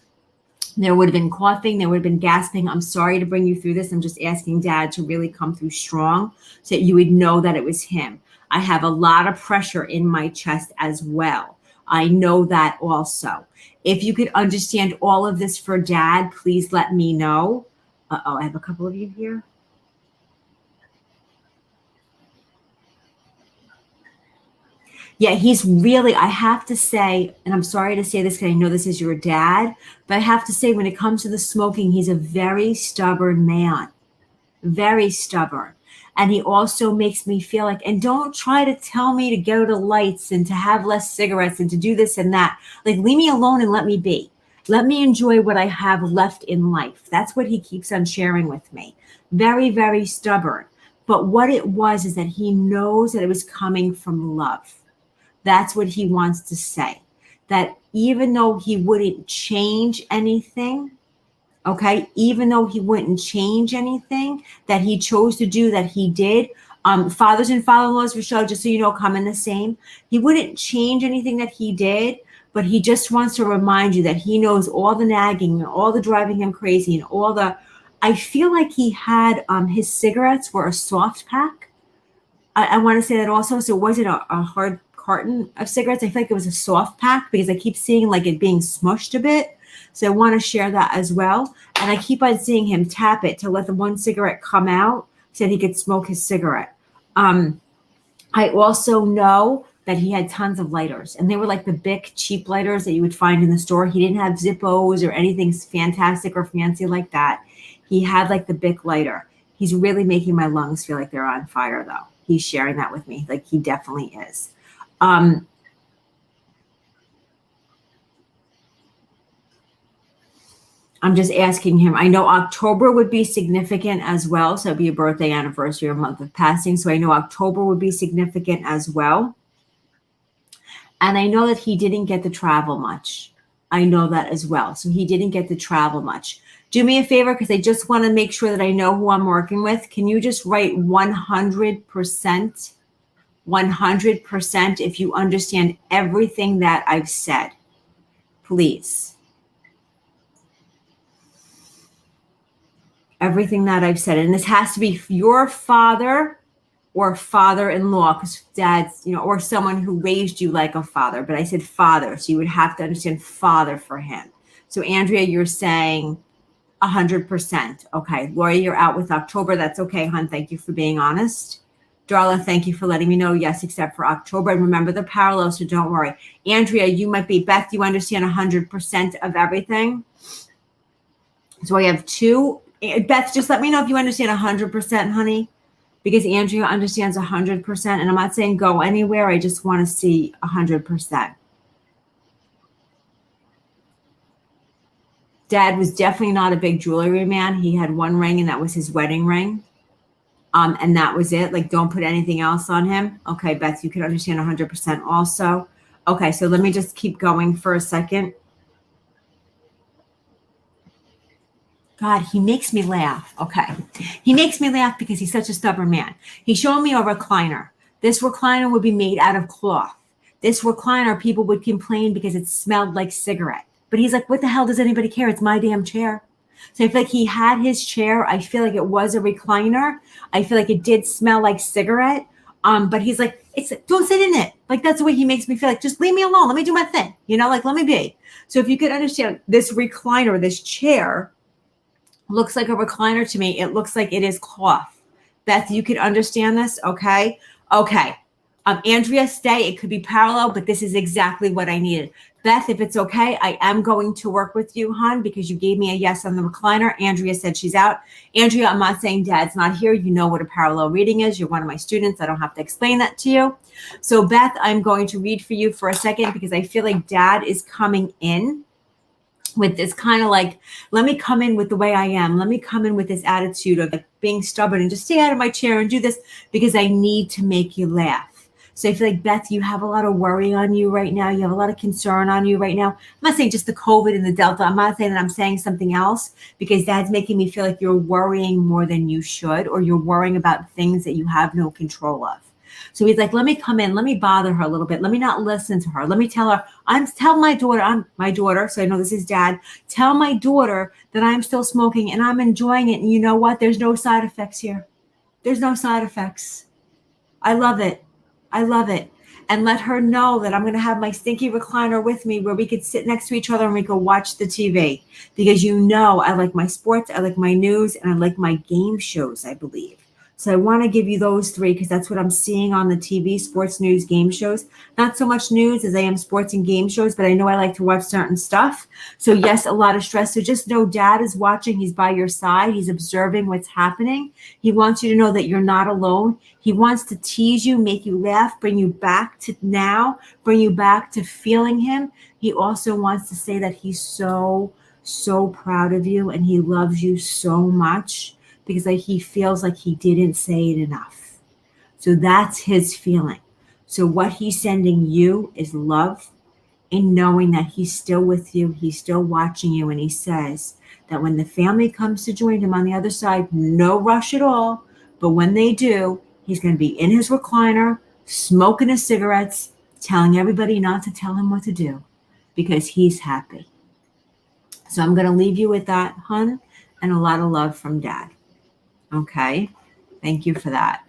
There would have been coughing. There would have been gasping. I'm sorry to bring you through this. I'm just asking Dad to really come through strong so that you would know that it was him. I have a lot of pressure in my chest as well. I know that also. If you could understand all of this for Dad, please let me know. I have a couple of you here. Yeah, he's really, I have to say, and I'm sorry to say this because I know this is your dad, but I have to say, when it comes to the smoking, he's a very stubborn man, very stubborn. And he also makes me feel like, and don't try to tell me to go to lights and to have less cigarettes and to do this and that. Like, leave me alone and let me be. Let me enjoy what I have left in life. That's what he keeps on sharing with me. Very, very stubborn. But what it was is that he knows that it was coming from love. That's what he wants to say. That even though he wouldn't change anything, okay, even though he wouldn't change anything that he chose to do, that he did. Fathers and father-in-laws, Rochelle, just so you know, come in the same. He wouldn't change anything that he did, but he just wants to remind you that he knows all the nagging and all the driving him crazy and all the. I feel like he had his cigarettes were a soft pack. I want to say that also. So it wasn't a hard carton of cigarettes. I feel like it was a soft pack because I keep seeing like it being smushed a bit. So I want to share that as well. And I keep on seeing him tap it to let the one cigarette come out so that he could smoke his cigarette. I also know that he had tons of lighters, and they were like the big cheap lighters that you would find in the store. He didn't have Zippos or anything fantastic or fancy like that. He had like the big lighter. He's really making my lungs feel like they're on fire, though. He's sharing that with me. Like, he definitely is. I'm just asking him. I know October would be significant as well. So it'd be a birthday, anniversary, or month of passing. So I know October would be significant as well. And I know that he didn't get to travel much. I know that as well. So he didn't get to travel much. Do me a favor, because I just want to make sure that I know who I'm working with. Can you just write 100%? 100% if you understand everything that I've said, please. Everything that I've said. And this has to be your father or father-in-law, because dad's, or someone who raised you like a father. But I said father, so you would have to understand father for him. So Andrea, you're saying 100%. Okay. Laura, you're out with October. That's okay, hon. Thank you for being honest. Darla, thank you for letting me know. Yes, except for October. And remember the parallel, so don't worry. Andrea, you might be. Beth, you understand 100% of everything? So I have two. Beth, just let me know if you understand 100%, honey, because Andrea understands 100%. And I'm not saying go anywhere. I just want to see 100%. Dad was definitely not a big jewelry man. He had one ring, and that was his wedding ring. And that was it. Like, don't put anything else on him. Okay, Beth, you can understand 100% also. Okay, so let me just keep going for a second. God, he makes me laugh. Okay. He makes me laugh because he's such a stubborn man. He showed me a recliner. This recliner would be made out of cloth. This recliner, people would complain because it smelled like cigarette. But he's like, what the hell does anybody care? It's my damn chair. So I feel like he had his chair. I feel like it was a recliner. I feel like it did smell like cigarette. But he's like, don't sit in it. Like, that's the way he makes me feel. Like, just leave me alone. Let me do my thing. Like, let me be. So if you could understand, this recliner, this chair looks like a recliner to me. It looks like it is cloth. Beth, you could understand this? Okay. Okay. Andrea, stay. It could be parallel, but this is exactly what I needed. Beth, if it's okay, I am going to work with you, hon, because you gave me a yes on the recliner. Andrea said she's out. Andrea, I'm not saying dad's not here. You know what a parallel reading is. You're one of my students. I don't have to explain that to you. So Beth, I'm going to read for you for a second because I feel like dad is coming in with this kind of like, let me come in with the way I am. Let me come in with this attitude of like being stubborn and just stay out of my chair and do this because I need to make you laugh. So I feel like, Beth, you have a lot of worry on you right now. You have a lot of concern on you right now. I'm not saying just the COVID and the Delta. I'm not saying that. I'm saying something else because dad's making me feel like you're worrying more than you should, or you're worrying about things that you have no control of. So he's like, let me come in. Let me bother her a little bit. Let me not listen to her. Let me tell her, tell my daughter, I'm my daughter. So I know this is dad. Tell my daughter that I'm still smoking and I'm enjoying it. And you know what? There's no side effects here. There's no side effects. I love it. I love it. And let her know that I'm going to have my stinky recliner with me where we could sit next to each other and we could watch the TV. Because I like my sports, I like my news, and I like my game shows, I believe. So I want to give you those three because that's what I'm seeing on the TV, sports, news, game shows. Not so much news as I am sports and game shows, but I know I like to watch certain stuff. So yes, a lot of stress. So just know Dad is watching. He's by your side. He's observing what's happening. He wants you to know that you're not alone. He wants to tease you, make you laugh, bring you back to now, bring you back to feeling him. He also wants to say that he's so proud of you and he loves you so much because he feels like he didn't say it enough. So that's his feeling. So what he's sending you is love in knowing that he's still with you, he's still watching you, and he says that when the family comes to join him on the other side, no rush at all, but when they do, he's going to be in his recliner, smoking his cigarettes, telling everybody not to tell him what to do because he's happy. So I'm going to leave you with that, hun, and a lot of love from Dad. Okay. Thank you for that.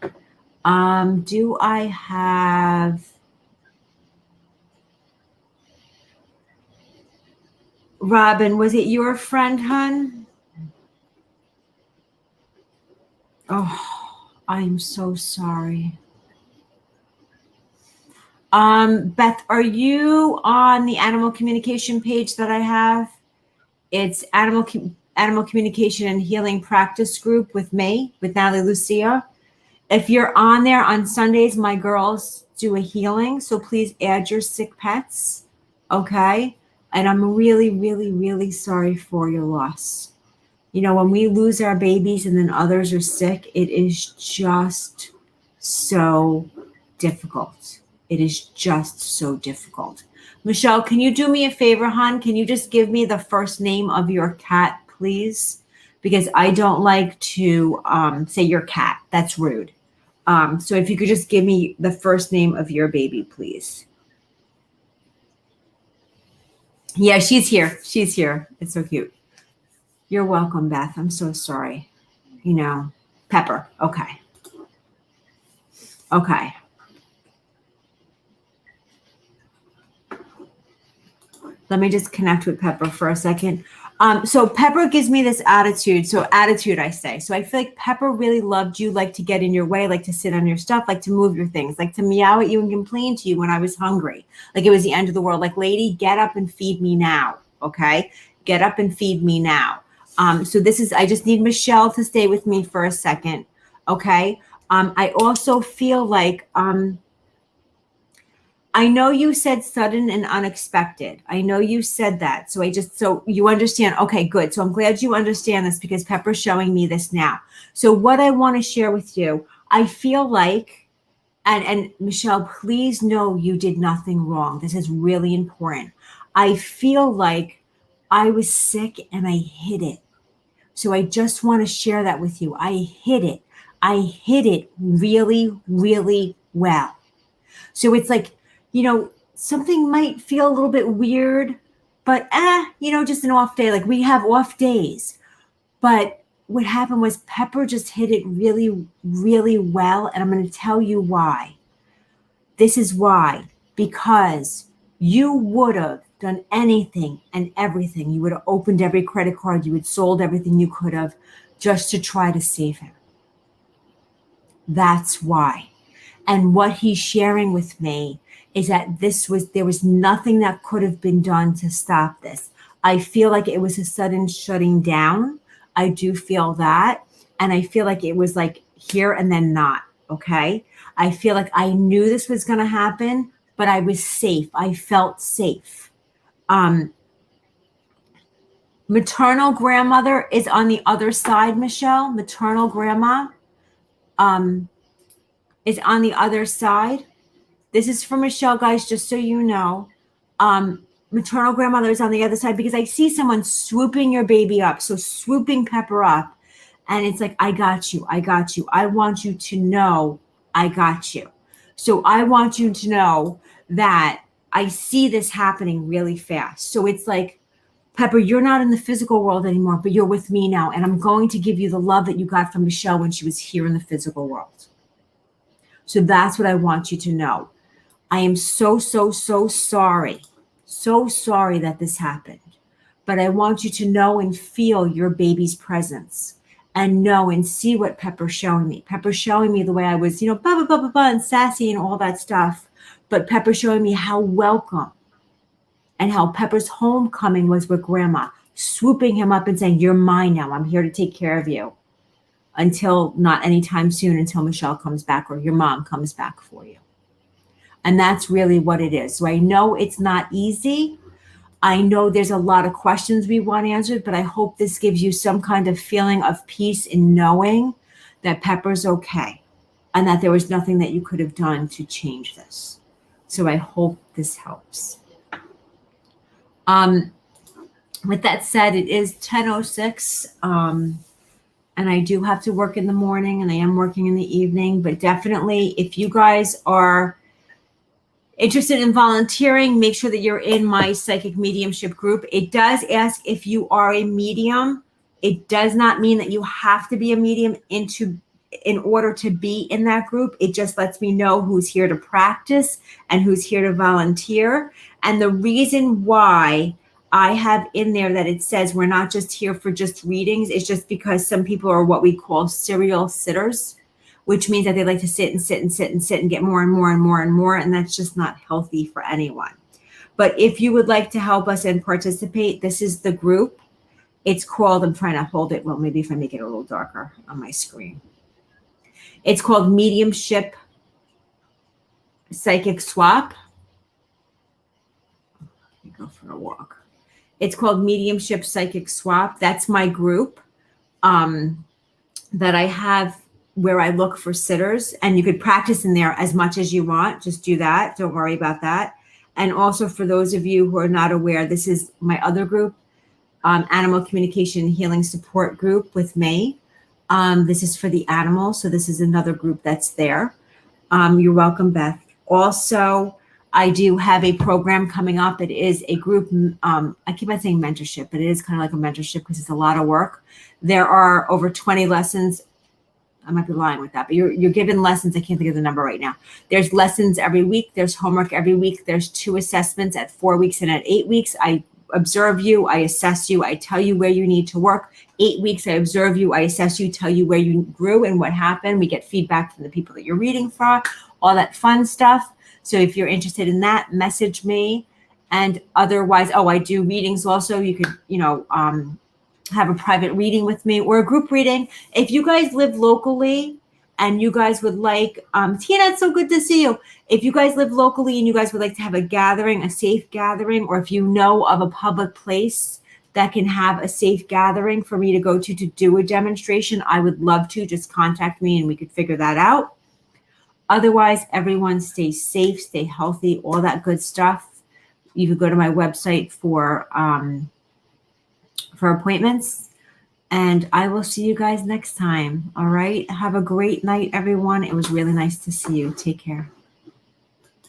Do I have Robin? Was it your friend, hun? Oh, I'm so sorry. Beth, are you on the animal communication page that I have? It's animal communication and healing practice group with me, with Natalie Lucia. If you're on there on Sundays, my girls do a healing. So please add your sick pets. Okay. And I'm really, really, really sorry for your loss. You know, when we lose our babies and then others are sick, it is just so difficult. It is just so difficult. Michelle, can you do me a favor, hon? Can you just give me the first name of your cat, please? Because I don't like to say your cat. That's rude. So if you could just give me the first name of your baby, please. Yeah, she's here. She's here. It's so cute. You're welcome, Beth. I'm so sorry. You know, Pepper. Okay. Okay. Let me just connect with Pepper for a second. So Pepper gives me this attitude. So attitude, I say. So I feel like Pepper really loved you, like to get in your way, like to sit on your stuff, like to move your things, like to meow at you and complain to you when I was hungry. Like it was the end of the world. Like, lady, get up and feed me now. Okay. Get up and feed me now. So I just need Michelle to stay with me for a second. Okay. I also feel like, I know you said sudden and unexpected. I know you said that. So you understand. Okay, good. So I'm glad you understand this because Pepper's showing me this now. So what I want to share with you, I feel like, and Michelle, please know you did nothing wrong. This is really important. I feel like I was sick and I hid it. So I just want to share that with you. I hid it. I hid it really, really well. So it's like, you know, something might feel a little bit weird, but just an off day. Like we have off days. But what happened was Pepper just hit it really, really well. And I'm going to tell you why. This is why. Because you would have done anything and everything. You would have opened every credit card. You had sold everything you could have just to try to save him. That's why. And what he's sharing with me is that there was nothing that could have been done to stop this. I feel like it was a sudden shutting down. I do feel that. And I feel like it was like here and then not. Okay. I feel like I knew this was going to happen, but I was safe. I felt safe. Maternal grandmother is on the other side, Michelle. Maternal grandma is on the other side. This is for Michelle, guys, just so you know. Maternal grandmother is on the other side because I see someone swooping your baby up. So swooping Pepper up. And it's like, I got you. I got you. I want you to know I got you. So I want you to know that I see this happening really fast. So it's like, Pepper, you're not in the physical world anymore, but you're with me now. And I'm going to give you the love that you got from Michelle when she was here in the physical world. So that's what I want you to know. I am so sorry. So sorry that this happened. But I want you to know and feel your baby's presence. and know and see what Pepper's showing me. Pepper's showing me the way I was, blah, blah, blah, blah, blah, and sassy and all that stuff. But Pepper's showing me how welcome and how Pepper's homecoming was with Grandma, swooping him up and saying, you're mine now. I'm here to take care of you until not anytime soon, until Michelle comes back or your mom comes back for you. And that's really what it is. So I know it's not easy. I know there's a lot of questions we want answered, but I hope this gives you some kind of feeling of peace in knowing that Pepper's okay and that there was nothing that you could have done to change this. So I hope this helps. With that said, it is 10:06, and I do have to work in the morning, and I am working in the evening, but definitely if you guys are interested in volunteering, make sure that you're in my psychic mediumship group. It does ask if you are a medium. It does not mean that you have to be a medium in order to be in that group. It just lets me know who's here to practice and who's here to volunteer. And the reason why I have in there that it says we're not just here for just readings is just because some people are what we call serial sitters, which means that they like to sit and sit and sit and sit and get more and more and more and more. And that's just not healthy for anyone. But if you would like to help us and participate, this is the group. It's called, I'm trying to hold it. Well, maybe if I make it a little darker on my screen. It's called Mediumship Psychic Swap. Let me go for a walk. It's called Mediumship Psychic Swap. That's my group that I have where I look for sitters, and you could practice in there as much as you want. Just do that. Don't worry about that. And also for those of you who are not aware, this is my other group, Animal Communication Healing Support Group with me. This is for the animals. So this is another group that's there. You're welcome, Beth. Also, I do have a program coming up. It is a group, I keep on saying mentorship, but it is kind of like a mentorship because it's a lot of work. There are over 20 lessons. I might be lying with that, but you're given lessons. I can't think of the number right now. There's lessons every week. There's homework every week. There's 2 assessments at 4 weeks and at 8 weeks. I observe you. I assess you. I tell you where you need to work. 8 weeks, I observe you. I assess you, tell you where you grew and what happened. We get feedback from the people that you're reading for, all that fun stuff. So if you're interested in that, message me. And otherwise, I do readings also. You could, have a private reading with me or a group reading. If you guys live locally and you guys would like, Tina, it's so good to see you. If you guys live locally and you guys would like to have a gathering, a safe gathering, or if you know of a public place that can have a safe gathering for me to go to do a demonstration, I would love to. Just contact me and we could figure that out. Otherwise, everyone stay safe, stay healthy, all that good stuff. You could go to my website for appointments, and I will see you guys next time. All right. Have a great night, everyone. It was really nice to see you. Take care.